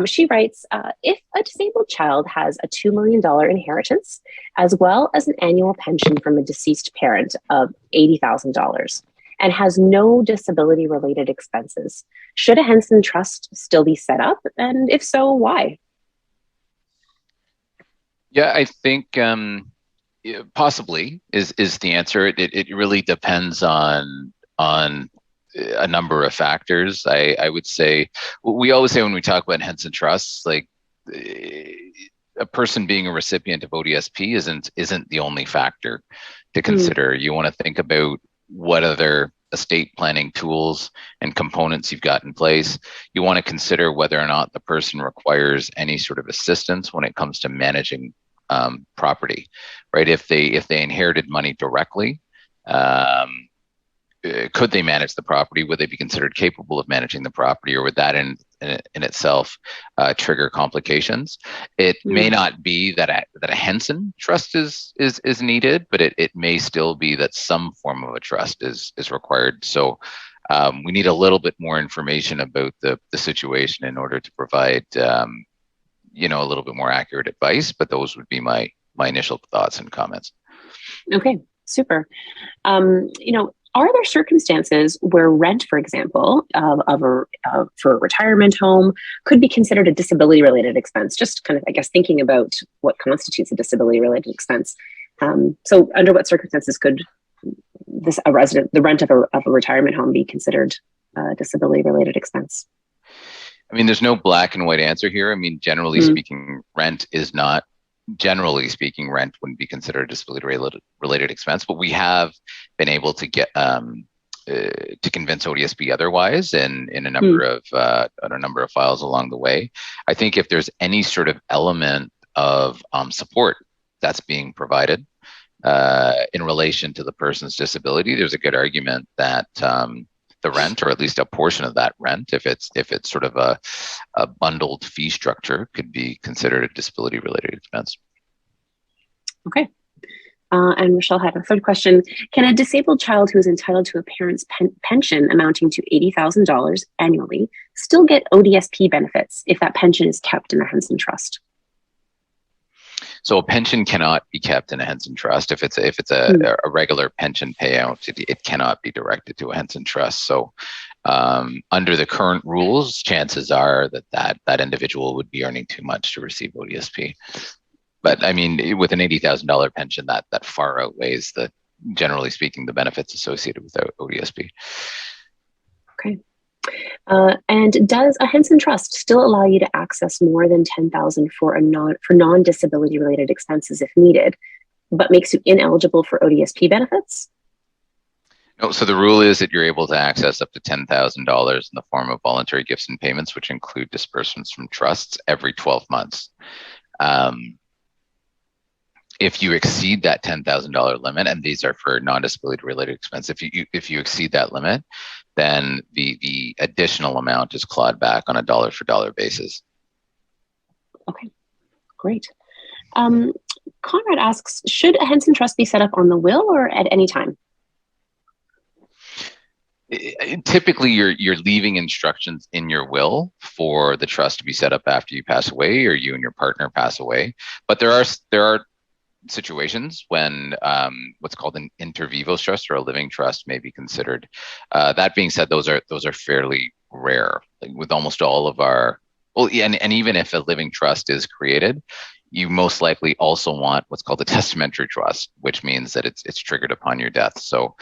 She writes, if a disabled child has a $2 million inheritance, as well as an annual pension from a deceased parent of $80,000, and has no disability-related expenses, should a Henson Trust still be set up? And if so, why? Yeah, I think possibly is the answer. It really depends on a number of factors. I would say, we always say when we talk about Henson Trusts, like a person being a recipient of ODSP isn't the only factor to consider. You want to think about what other estate planning tools and components you've got in place. You want to consider whether or not the person requires any sort of assistance when it comes to managing property, right? If they inherited money directly, could they manage the property? Would they be considered capable of managing the property, or would that in itself trigger complications? It may not be that a Henson Trust is needed, but it may still be that some form of a trust is required. So we need a little bit more information about the situation in order to provide a little bit more accurate advice. But those would be my initial thoughts and comments. Okay. Super. Are there circumstances where rent, for example, for a retirement home could be considered a disability-related expense? Just kind of, I guess, thinking about what constitutes a disability-related expense. So, under what circumstances could the rent of a retirement home be considered a disability-related expense? I mean, there's no black and white answer here. I mean, generally speaking, rent is not. Generally speaking, rent wouldn't be considered a disability-related expense, but we have been able to get to convince ODSP otherwise in a number of files along the way. I think if there's any sort of element of support that's being provided in relation to the person's disability, there's a good argument that the rent, or at least a portion of that rent, if it's sort of a bundled fee structure, could be considered a disability-related expense. Okay. And Michelle had a third question. Can a disabled child who is entitled to a parent's pension amounting to $80,000 annually still get ODSP benefits if that pension is kept in a Henson Trust? So a pension cannot be kept in a Henson Trust. If it's a regular pension payout, it cannot be directed to a Henson Trust. So under the current rules, chances are that individual would be earning too much to receive ODSP. But I mean, with an $80,000 pension, that far outweighs generally speaking, the benefits associated with ODSP. Okay. And does a Henson Trust still allow you to access more than $10,000 for non-disability related expenses if needed, but makes you ineligible for ODSP benefits? No, so the rule is that you're able to access up to $10,000 in the form of voluntary gifts and payments, which include disbursements from trusts every 12 months. If you exceed that $10,000 limit, and these are for non-disability related expense, if you exceed that limit, then the additional amount is clawed back on a dollar for dollar basis. Okay, great. Conrad asks, should a Henson Trust be set up on the will or at any time? Typically, you're leaving instructions in your will for the trust to be set up after you pass away, or you and your partner pass away. But there are situations when what's called an inter vivos trust or a living trust may be considered. That being said, those are fairly rare. Like with almost all of our, and even if a living trust is created, you most likely also want what's called a testamentary trust, which means that it's triggered upon your death. So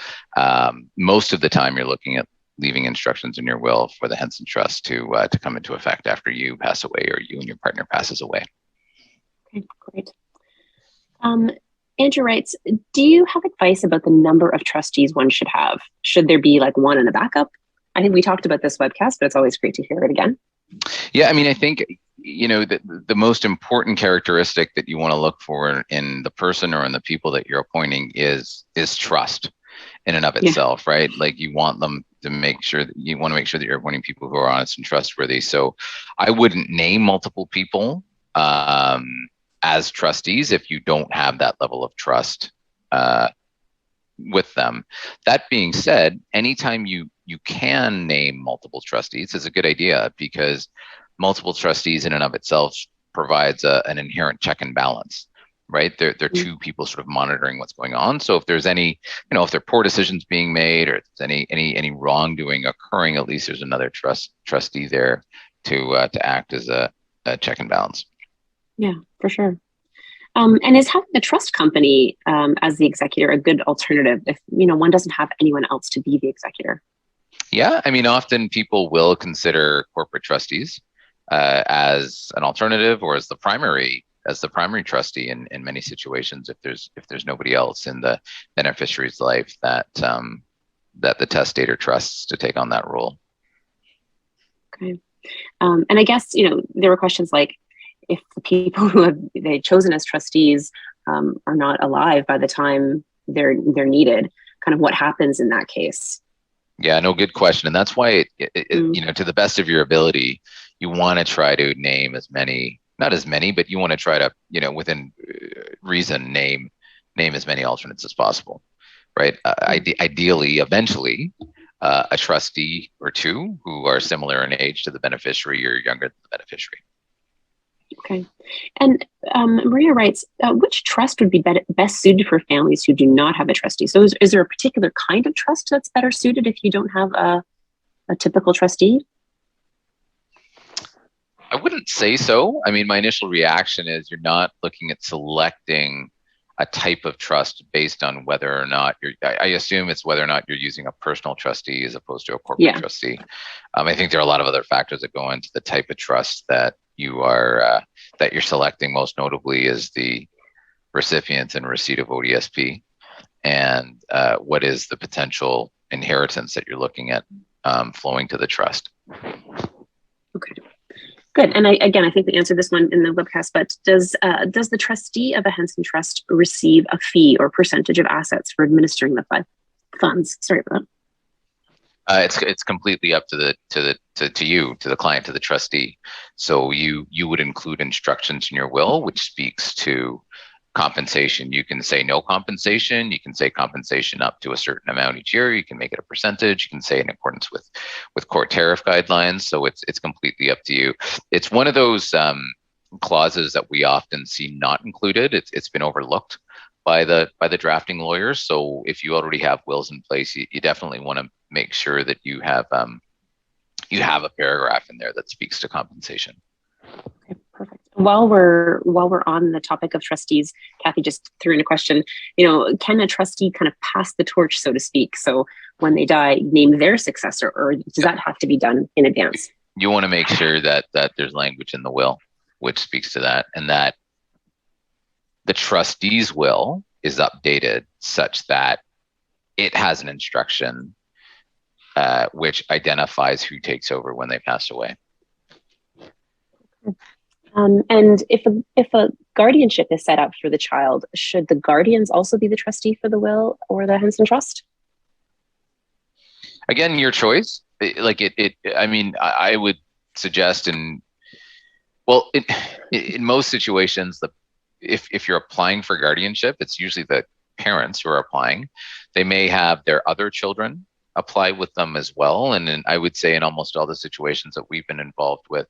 most of the time, you're looking at leaving instructions in your will for the Henson Trust to come into effect after you pass away or you and your partner passes away. Okay, great. Andrew writes, do you have advice about the number of trustees one should have? Should there be like one in a backup? I think we talked about this webcast, but it's always great to hear it again. Yeah, I mean, I think, the most important characteristic that you want to look for in the person or in the people that you're appointing is trust in and of itself, right? Like you want them to make sure that you're appointing people who are honest and trustworthy. So I wouldn't name multiple people as trustees if you don't have that level of trust with them. That being said, anytime you can name multiple trustees is a good idea, because multiple trustees in and of itself provides an inherent check and balance, right? They're two people sort of monitoring what's going on. So if there's any, if there are poor decisions being made or if there's any wrongdoing occurring, at least there's another trustee there to act as a check and balance. Yeah, for sure. And is having a trust company as the executor a good alternative if one doesn't have anyone else to be the executor? Yeah, I mean, often people will consider corporate trustees as an alternative or as the primary trustee in many situations if there's nobody else in the beneficiary's life that the testator trusts to take on that role. Okay, and I guess there were questions like, if the people who they've chosen as trustees are not alive by the time they're needed, kind of what happens in that case? Yeah, no, good question. And that's why, to the best of your ability, you want to try to name not as many, but you want to try to, within reason, name as many alternates as possible, right? Ideally, eventually, a trustee or two who are similar in age to the beneficiary or younger than the beneficiary. Okay. And Maria writes, which trust would be best suited for families who do not have a trustee? So is there a particular kind of trust that's better suited if you don't have a typical trustee? I wouldn't say so. I mean, my initial reaction is you're not looking at selecting a type of trust based on whether or not I assume it's whether or not you're using a personal trustee as opposed to a corporate trustee. I think there are a lot of other factors that go into the type of trust that that you're selecting. Most notably is the recipient and receipt of ODSP, and what is the potential inheritance that you're looking at flowing to the trust. Okay. Good. And I think we answered this one in the webcast, but does the trustee of a Henson Trust receive a fee or percentage of assets for administering the funds? Sorry about that. It's completely up to the client, to the trustee. So you would include instructions in your will, which speaks to compensation. You can say no compensation. You can say compensation up to a certain amount each year. You can make it a percentage. You can say in accordance with court tariff guidelines. So it's completely up to you. It's one of those clauses that we often see not included. It's been overlooked by the drafting lawyers. So if you already have wills in place, you definitely want to make sure that you have a paragraph in there that speaks to compensation. Okay, perfect. While we're on the topic of trustees, Kathy just threw in a question. Can a trustee kind of pass the torch, so to speak? So when they die, name their successor, or does that have to be done in advance? You want to make sure that there's language in the will which speaks to that, and that the trustee's will is updated such that it has an instruction which identifies who takes over when they pass away. And if a guardianship is set up for the child, should the guardians also be the trustee for the will or the Henson Trust? Again, your choice. I would suggest in most situations, if you're applying for guardianship, it's usually the parents who are applying. They may have their other children apply with them as well. And I would say in almost all the situations that we've been involved with,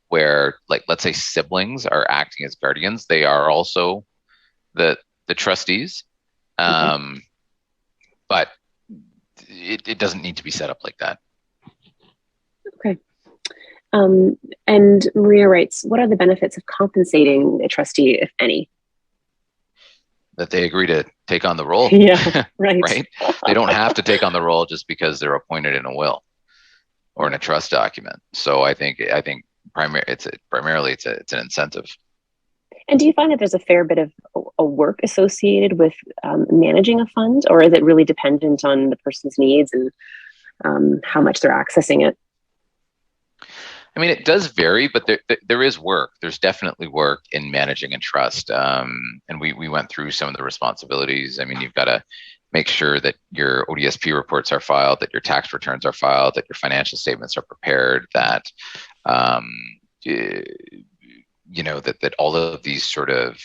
where, like, let's say siblings are acting as guardians, they are also the trustees. But it doesn't need to be set up like that. Okay. And Maria writes, what are the benefits of compensating a trustee, if any? That they agree to take on the role. Yeah, right. Right? They don't have to take on the role just because they're appointed in a will or in a trust document. So I think primarily it's an incentive. And do you find that there's a fair bit of a work associated with managing a fund, or is it really dependent on the person's needs and how much they're accessing it? I mean, it does vary, but there is work. There's definitely work in managing a trust. And we went through some of the responsibilities. I mean, you've got to make sure that your ODSP reports are filed, that your tax returns are filed, that your financial statements are prepared, that that all of these sort of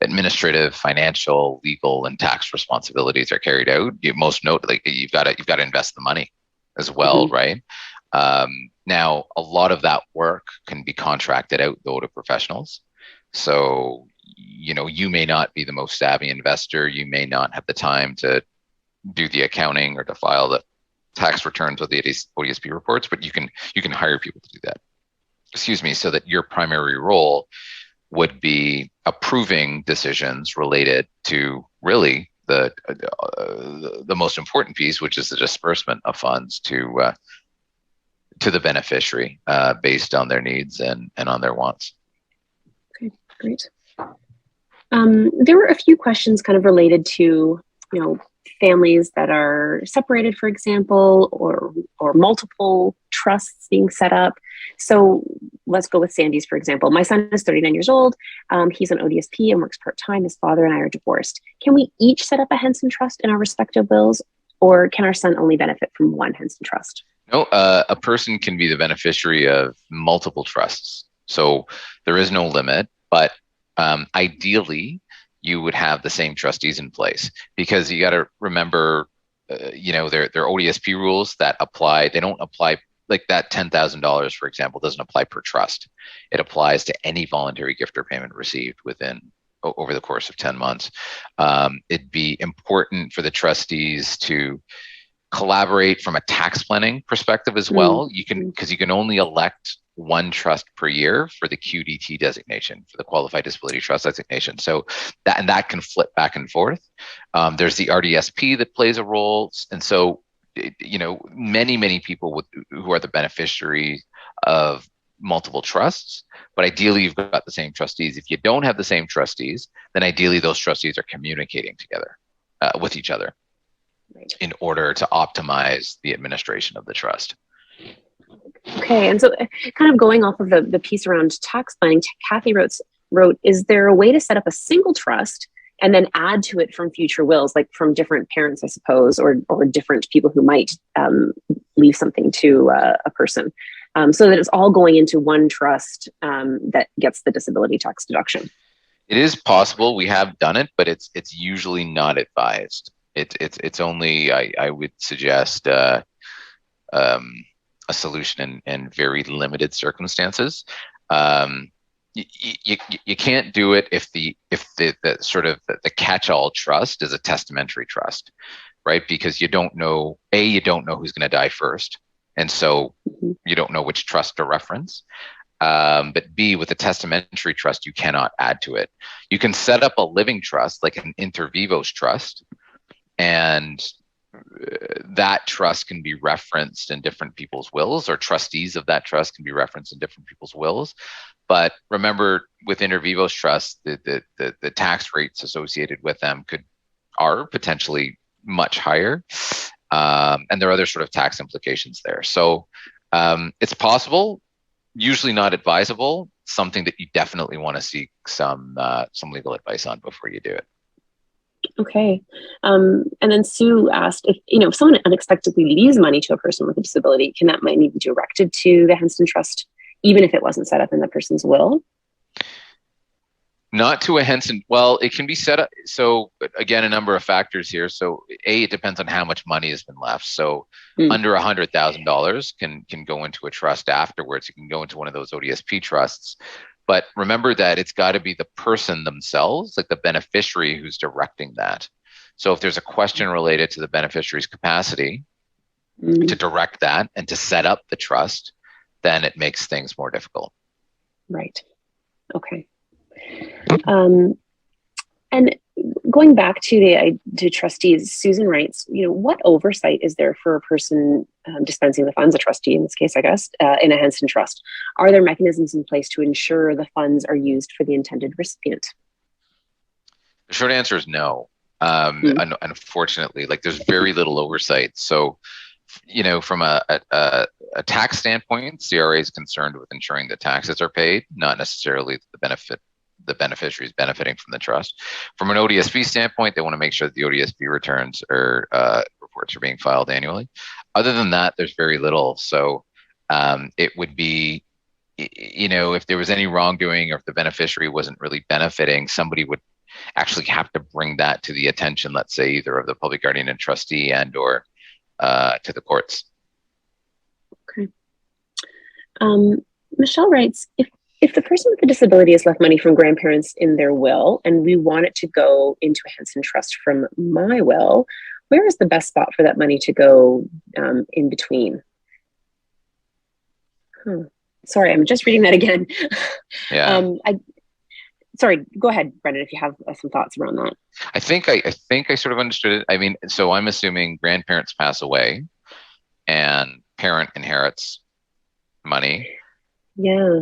administrative, financial, legal, and tax responsibilities are carried out. Most note, like, you've got to invest the money as well, right? Now, a lot of that work can be contracted out though to professionals. So, you may not be the most savvy investor. You may not have the time to do the accounting or to file the tax returns with the ODSP reports, but you can hire people to do that. So that your primary role would be approving decisions related to really the most important piece, which is the disbursement of funds to the beneficiary based on their needs and on their wants. Okay, great. There were a few questions kind of related to, families that are separated, for example, or multiple trusts being set up. So let's go with Sandy's, for example. My son is 39 years old. He's on ODSP and works part-time. His father and I are divorced. Can we each set up a Henson Trust in our respective wills, or can our son only benefit from one Henson Trust? No, a person can be the beneficiary of multiple trusts. So there is no limit, but ideally, you would have the same trustees in place, because you got to remember, their ODSP rules that apply. They don't apply. like that $10,000, for example, doesn't apply per trust. It applies to any voluntary gift or payment received over the course of 10 months. It'd be important for the trustees to collaborate from a tax planning perspective as well. Because you can only elect one trust per year for the QDT designation, for the Qualified Disability Trust designation. So that can flip back and forth. There's the RDSP that plays a role. And so, many people who are the beneficiaries of multiple trusts, but ideally you've got the same trustees. If you don't have the same trustees, then ideally those trustees are communicating together with each other in order to optimize the administration of the trust. Okay, and so kind of going off of the piece around tax planning, Kathy wrote, is there a way to set up a single trust and then add to it from future wills, like from different parents, I suppose, or different people who might leave something to a person, so that it's all going into one trust that gets the disability tax deduction? It is possible. We have done it, but it's usually not advised. It's only, I would suggest a solution in very limited circumstances. You can't do it if the sort of the catch-all trust is a testamentary trust, right? Because you don't know who's going to die first, and so you don't know which trust to reference. But B, with a testamentary trust, you cannot add to it. You can set up a living trust, like an inter vivos trust, and that trust can be referenced in different people's wills, or trustees of that trust can be referenced in different people's wills. But remember, with inter vivos trusts, the tax rates associated with them are potentially much higher, and there are other sort of tax implications there. So it's possible, usually not advisable, something that you definitely want to seek some legal advice on before you do it. Okay. And then Sue asked if someone unexpectedly leaves money to a person with a disability, can that money be directed to the Henson Trust, even if it wasn't set up in the person's will? Not to a Henson. Well, it can be set up. So again, a number of factors here. So it depends on how much money has been left. So under $100,000 can go into a trust afterwards. It can go into one of those ODSP trusts. But remember that it's got to be the person themselves, like the beneficiary, who's directing that. So if there's a question related to the beneficiary's capacity to direct that and to set up the trust, then it makes things more difficult. Right. Okay. And going back to trustees, Susan writes, what oversight is there for a person dispensing the funds, a trustee in this case, I guess, in a Henson Trust? Are there mechanisms in place to ensure the funds are used for the intended recipient? The short answer is no. Unfortunately, there's very little oversight. So, from a tax standpoint, CRA is concerned with ensuring that taxes are paid, not necessarily the beneficiary is benefiting from the trust. From an ODSP standpoint, they want to make sure that the ODSP returns or reports are being filed annually. Other than that, there's very little. So it would be, if there was any wrongdoing or if the beneficiary wasn't really benefiting, somebody would actually have to bring that to the attention, let's say, either of the public guardian and trustee and or to the courts. Okay. Michelle writes, if the person with the disability has left money from grandparents in their will and we want it to go into a Henson Trust from my will, where is the best spot for that money to go in between? Sorry, I'm just reading that again. Yeah. Sorry, go ahead, Brendan, if you have some thoughts around that. I think I sort of understood it. I mean, so I'm assuming grandparents pass away and parent inherits money. Yeah.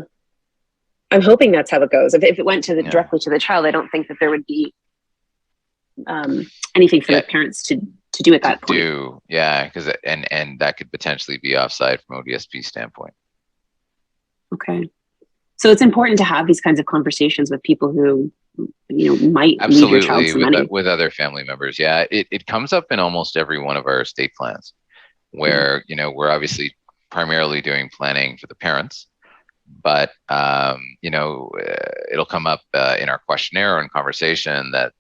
I'm hoping that's how it goes. If it went directly to the child, I don't think that there would be anything for the parents to do at that point. Because and that could potentially be offside from ODSP standpoint. Okay, so it's important to have these kinds of conversations with people who might leave your child some money. With other family members. Yeah, it comes up in almost every one of our estate plans, where we're obviously primarily doing planning for the parents. But it'll come up in our questionnaire or in conversation that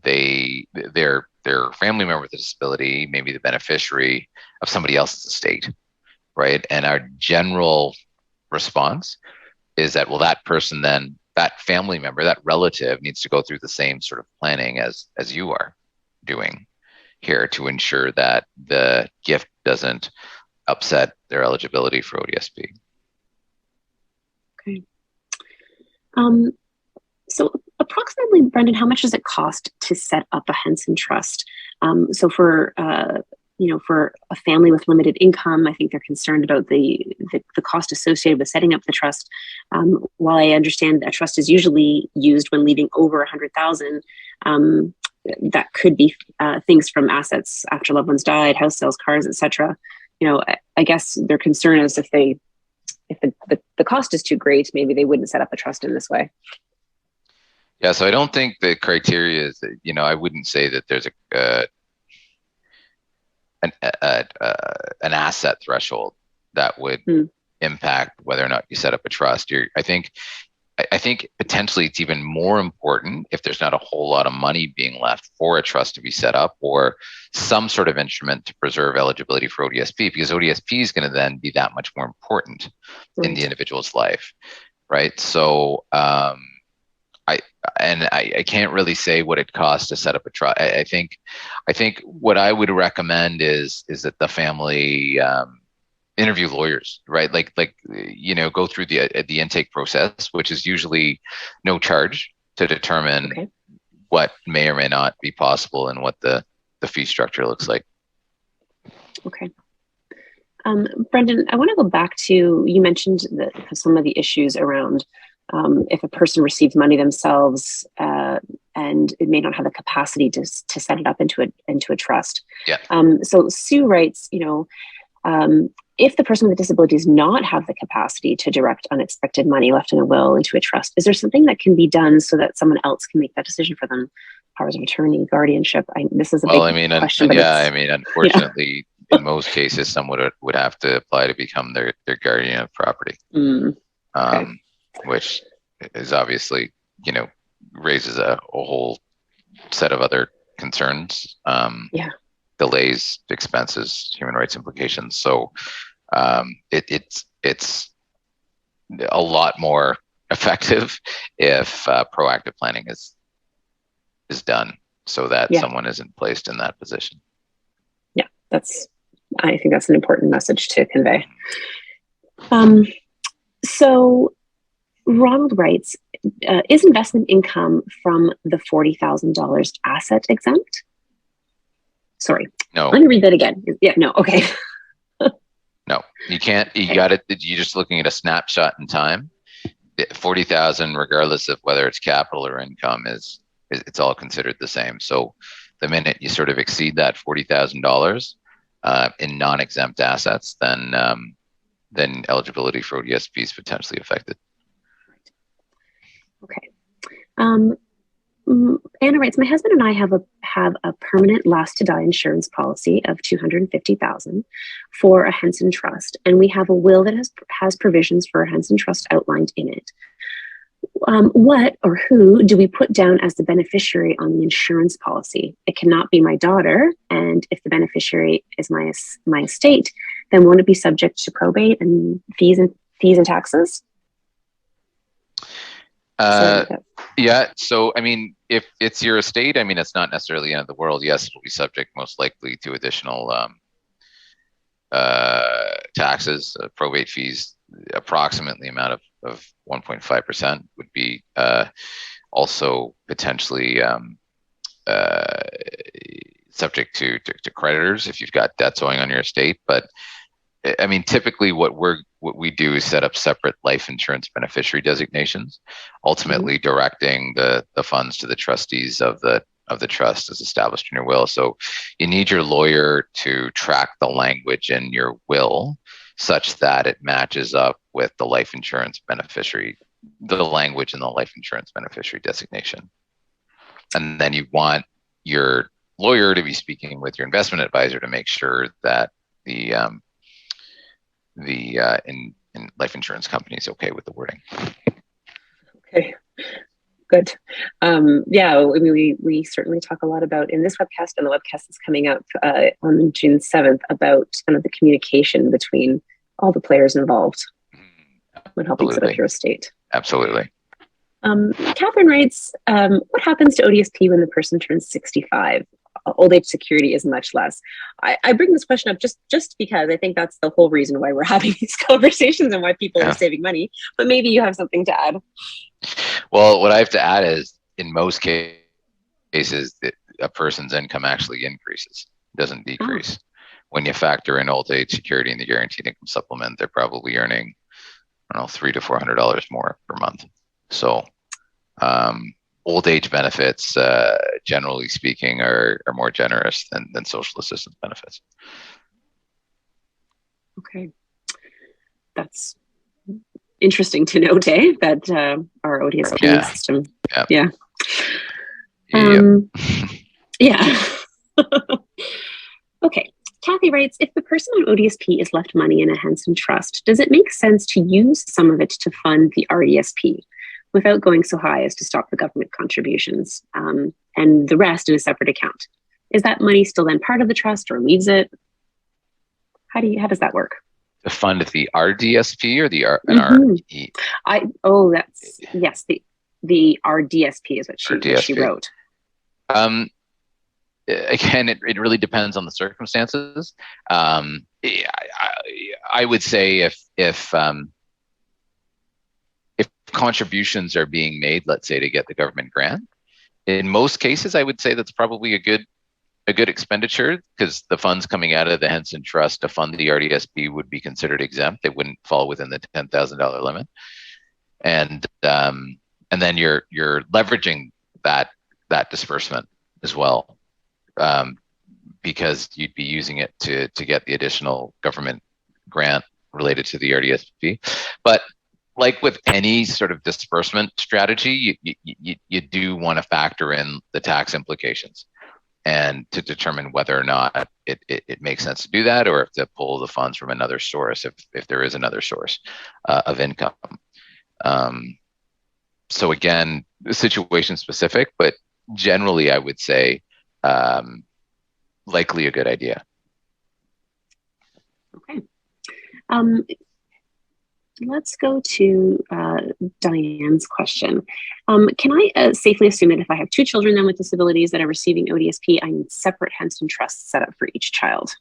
their family member with a disability may be the beneficiary of somebody else's estate, right? And our general response is that, well, that person then, that family member, that relative needs to go through the same sort of planning as you are doing here to ensure that the gift doesn't upset their eligibility for ODSP. Okay. So approximately, Brendan, how much does it cost to set up a Henson Trust? So for for a family with limited income, I think they're concerned about the cost associated with setting up the trust. While I understand a trust is usually used when leaving over 100,000, that could be things from assets after loved ones died, house sales, cars, etc. I guess their concern is if the cost is too great, maybe they wouldn't set up a trust in this way. Yeah, so I don't think the criteria is, I wouldn't say that there's an asset threshold that would impact whether or not you set up a trust. I think potentially it's even more important if there's not a whole lot of money being left for a trust to be set up or some sort of instrument to preserve eligibility for ODSP, because ODSP is going to then be that much more important in the individual's life, right? So I can't really say what it costs to set up a trust. I think what I would recommend is that the family interview lawyers, right? Go through the intake process, which is usually no charge, to determine what may or may not be possible and what the fee structure looks like. Okay. Brendan, I want to go back to, you mentioned some of the issues around if a person receives money themselves and it may not have the capacity to set it up into a trust. Yeah. So Sue writes, if the person with a disability does not have the capacity to direct unexpected money left in a will into a trust, is there something that can be done so that someone else can make that decision for them? Powers of attorney, guardianship. This is a big question. Unfortunately, in most cases, someone would have to apply to become their guardian of property. Which is obviously, raises a whole set of other concerns, delays, expenses, human rights implications. So it's a lot more effective if proactive planning is done so that someone isn't placed in that position. Yeah, I think that's an important message to convey. So Ronald writes, is investment income from the $40,000 asset exempt? Sorry. No. Let me read that again. Yeah, no, okay. No, you can't. You got it. You're just looking at a snapshot in time. 40,000, regardless of whether it's capital or income, it's all considered the same. So the minute you sort of exceed that $40,000 in non-exempt assets, then eligibility for ODSP is potentially affected. Okay. Anna writes, my husband and I have a permanent last to die insurance policy of $250,000 for a Henson Trust, and we have a will that has provisions for a Henson Trust outlined in it. What or who do we put down as the beneficiary on the insurance policy? It cannot be my daughter, and if the beneficiary is my estate, then won't it be subject to probate and fees and taxes? Yeah. So, if it's your estate, it's not necessarily the end of the world. Yes, it will be subject most likely to additional taxes, probate fees. Approximately amount of 1.5% would be also potentially subject to creditors if you've got debts owing on your estate. But typically what we do is set up separate life insurance beneficiary designations, ultimately directing the funds to the trustees of the trust as established in your will. So you need your lawyer to track the language in your will such that it matches up with the life insurance beneficiary, the language in the life insurance beneficiary designation. And then you want your lawyer to be speaking with your investment advisor to make sure that the life insurance company is okay with the wording. Okay, good. We certainly talk a lot about in this webcast and the webcast that's coming up on June 7th about kind of the communication between all the players involved when helping set up Absolutely. your estate. Absolutely. Catherine writes, what happens to ODSP when the person turns 65? Old age security is much less. I bring this question up just because I think that's the whole reason why we're having these conversations and why people are saving money. But maybe you have something to add. Well, what I have to add is, in most cases, a person's income actually increases, doesn't decrease. When you factor in old age security and the guaranteed income supplement, they're probably earning, I don't know, $300 to $400 more per month. So old age benefits, generally speaking, are more generous than social assistance benefits. Okay. That's interesting to note, that our ODSP system. Yeah. Yeah. Okay. Kathy writes, if the person on ODSP is left money in a Henson trust, does it make sense to use some of it to fund the RDSP without going so high as to stop the government contributions, and the rest in a separate account? Is that money still then part of the trust or leaves it? How does that work? To fund the RDSP or the RDE? Yes, the RDSP is what she wrote. Again, it really depends on the circumstances. I would say if contributions are being made, let's say to get the government grant, in most cases, I would say that's probably a good expenditure, because the funds coming out of the Henson Trust to fund the RDSP would be considered exempt. They wouldn't fall within the $10,000 limit, and then you're leveraging that disbursement as well, because you'd be using it to get the additional government grant related to the RDSP. But like with any sort of disbursement strategy, you do want to factor in the tax implications, and to determine whether or not it makes sense to do that, or if to pull the funds from another source, if there is another source of income. So again, situation specific, but generally I would say likely a good idea. Okay. Let's go to Diane's question. Can I safely assume that if I have 2 children then with disabilities that are receiving ODSP, I need separate Henson trusts set up for each child?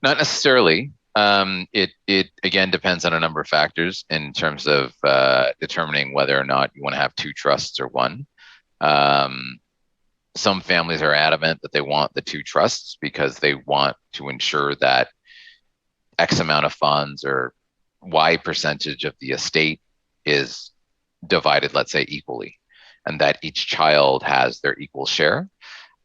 Not necessarily. It again depends on a number of factors in terms of determining whether or not you want to have 2 trusts or one. Some families are adamant that they want the 2 trusts because they want to ensure that X amount of funds or Y percentage of the estate is divided, let's say, equally, and that each child has their equal share.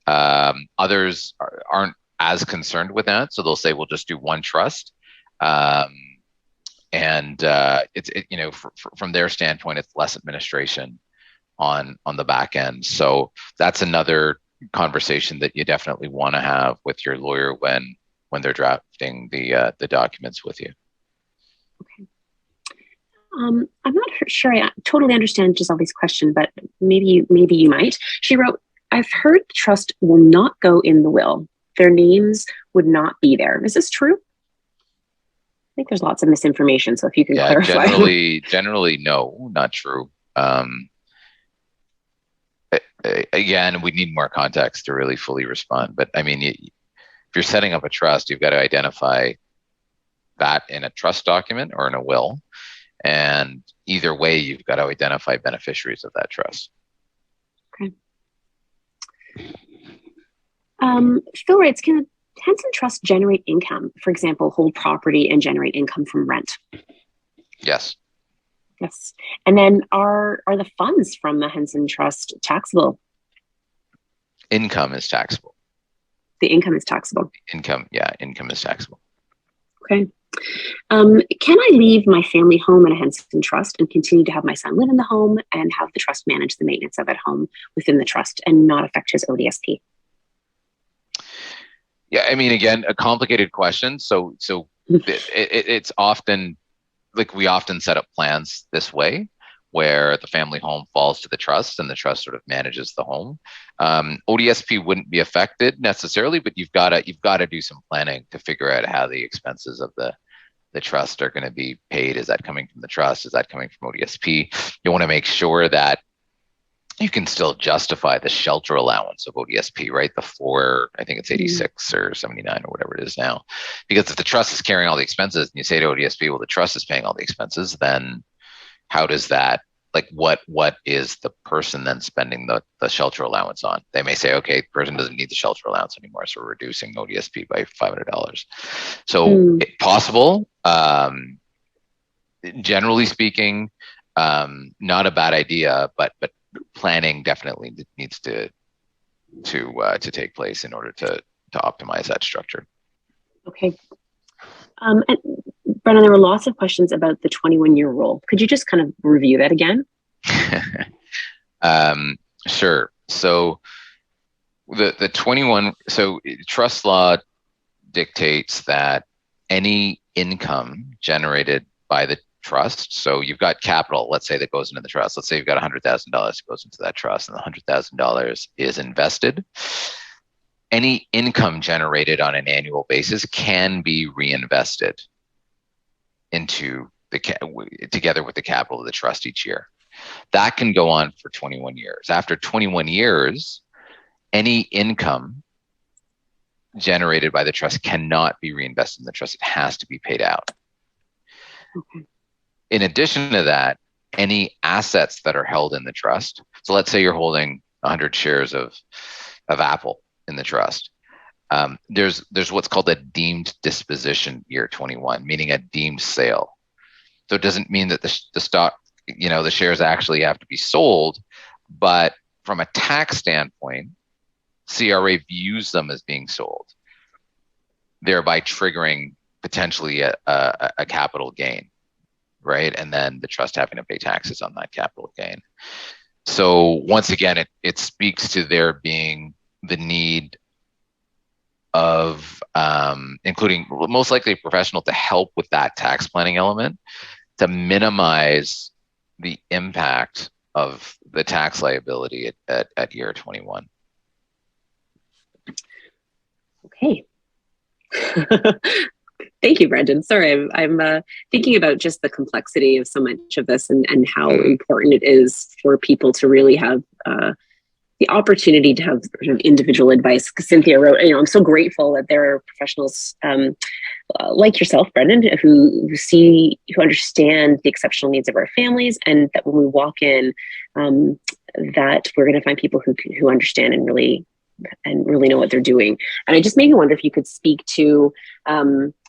Others aren't as concerned with that, so they'll say, we'll just do 1 trust. From their standpoint, it's less administration on the back end. So that's another conversation that you definitely want to have with your lawyer when they're drafting the documents with you. Okay. I'm not sure I totally understand Giselle's question, but maybe you might. She wrote, I've heard the trust will not go in the will. Their names would not be there. Is this true? I think there's lots of misinformation, so if you can clarify. Generally, no, not true. Again, we need more context to really fully respond. But I mean, if you're setting up a trust, you've got to identify that in a trust document or in a will. And either way, you've got to identify beneficiaries of that trust. Okay. Phil writes, can a Henson Trust generate income? For example, hold property and generate income from rent? Yes. Yes. And then are the funds from the Henson Trust taxable? Income is taxable. The income is taxable. Income is taxable. Okay. Can I leave my family home in a Henson Trust and continue to have my son live in the home and have the trust manage the maintenance of that home within the trust and not affect his ODSP? Yeah, I mean, again, a complicated question. So it's often, like, we often set up plans this way, where the family home falls to the trust and the trust sort of manages the home. ODSP wouldn't be affected necessarily, but you've got to do some planning to figure out how the expenses of the trust are going to be paid. Is that coming from the trust? Is that coming from ODSP? You want to make sure that you can still justify the shelter allowance of ODSP, right? The four, I think it's 86 or 79 or whatever it is now. Because if the trust is carrying all the expenses and you say to ODSP, well, the trust is paying all the expenses, then how does that, like what is the person then spending the shelter allowance on? They may say, okay, the person doesn't need the shelter allowance anymore, so we're reducing ODSP by $500. So possible, generally speaking, not a bad idea, but planning definitely needs to take place in order to optimize that structure. Okay. And Brennan, there were lots of questions about the 21-year rule. Could you just kind of review that again? Sure. So the 21, so trust law dictates that any income generated by the trust, so you've got capital, let's say, that goes into the trust. Let's say you've got $100,000 that goes into that trust and the $100,000 is invested. Any income generated on an annual basis can be reinvested into together with the capital of the trust each year. That can go on for 21 years. After 21 years, any income generated by the trust cannot be reinvested in the trust. It has to be paid out. Okay. In addition to that, any assets that are held in the trust, so let's say you're holding 100 shares of Apple in the trust. There's what's called a deemed disposition year 21, meaning a deemed sale. So it doesn't mean that the stock, the shares actually have to be sold, but from a tax standpoint, CRA views them as being sold, thereby triggering potentially a capital gain, right? And then the trust having to pay taxes on that capital gain. So once again, it speaks to there being the need of including most likely a professional to help with that tax planning element to minimize the impact of the tax liability at year 21. Okay. Thank you, Brendan. Sorry, I'm thinking about just the complexity of so much of this and how important it is for people to really have the opportunity to have sort of individual advice. Cynthia wrote, I'm so grateful that there are professionals like yourself, Brendan, who understand the exceptional needs of our families, and that when we walk in, that we're going to find people who understand and really know what they're doing. And it just made me wonder if you could speak to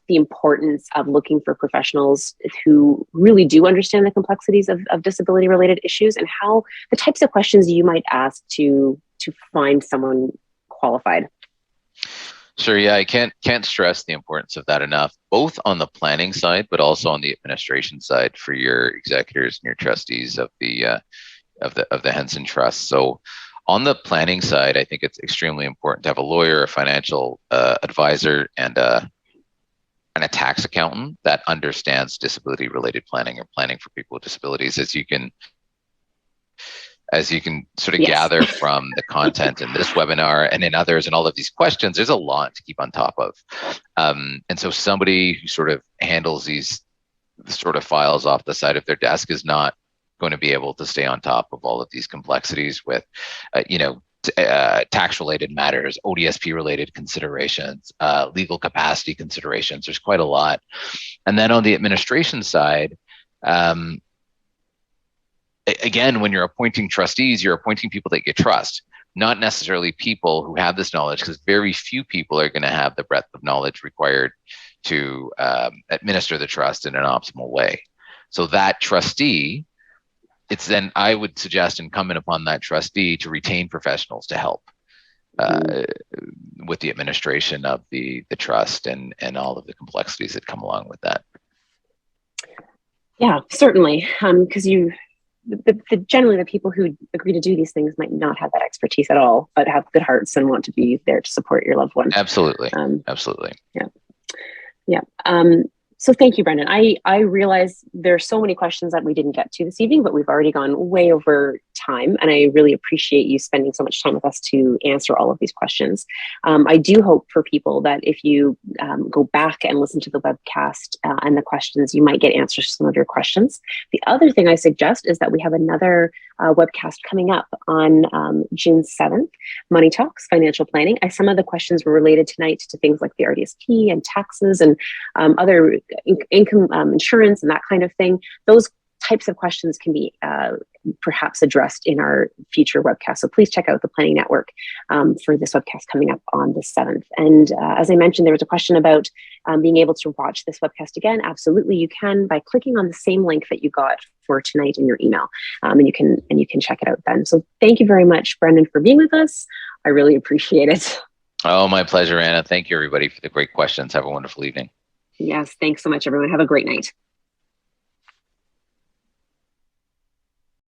the importance of looking for professionals who really do understand the complexities of disability-related issues, and how the types of questions you might ask to find someone qualified. Sure. Yeah, I can't stress the importance of that enough, both on the planning side, but also on the administration side for your executors and your trustees of the Henson Trust. So on the planning side, I think it's extremely important to have a lawyer, a financial advisor, and a tax accountant that understands disability-related planning or planning for people with disabilities. As you can sort of gather from the content in this webinar and in others and all of these questions, there's a lot to keep on top of. And so somebody who sort of handles these sort of files off the side of their desk is not going to be able to stay on top of all of these complexities with, tax-related matters, ODSP-related considerations, legal capacity considerations. There's quite a lot. And then on the administration side, again, when you're appointing trustees, you're appointing people that you trust, not necessarily people who have this knowledge, because very few people are going to have the breadth of knowledge required to administer the trust in an optimal way. So that trustee, it's then, I would suggest, incumbent upon that trustee to retain professionals to help with the administration of the trust and all of the complexities that come along with that. Yeah, certainly. Because generally the people who agree to do these things might not have that expertise at all, but have good hearts and want to be there to support your loved one. Absolutely. Absolutely. Yeah. So thank you, Brendan. I realize there are so many questions that we didn't get to this evening, but we've already gone way over time. And I really appreciate you spending so much time with us to answer all of these questions. I do hope for people that if you go back and listen to the webcast and the questions, you might get answers to some of your questions. The other thing I suggest is that we have another webcast coming up on June 7th, Money Talks, Financial Planning. Some of the questions were related tonight to things like the RDSP and taxes and other income insurance and that kind of thing. Those types of questions can be perhaps addressed in our future webcast. So please check out the Planning Network for this webcast coming up on the 7th. And as I mentioned, there was a question about being able to watch this webcast again. Absolutely, you can by clicking on the same link that you got for tonight in your email, and you can check it out then. So thank you very much, Brendan, for being with us. I really appreciate it. Oh, my pleasure, Anna. Thank you, everybody, for the great questions. Have a wonderful evening. Yes, thanks so much, everyone. Have a great night.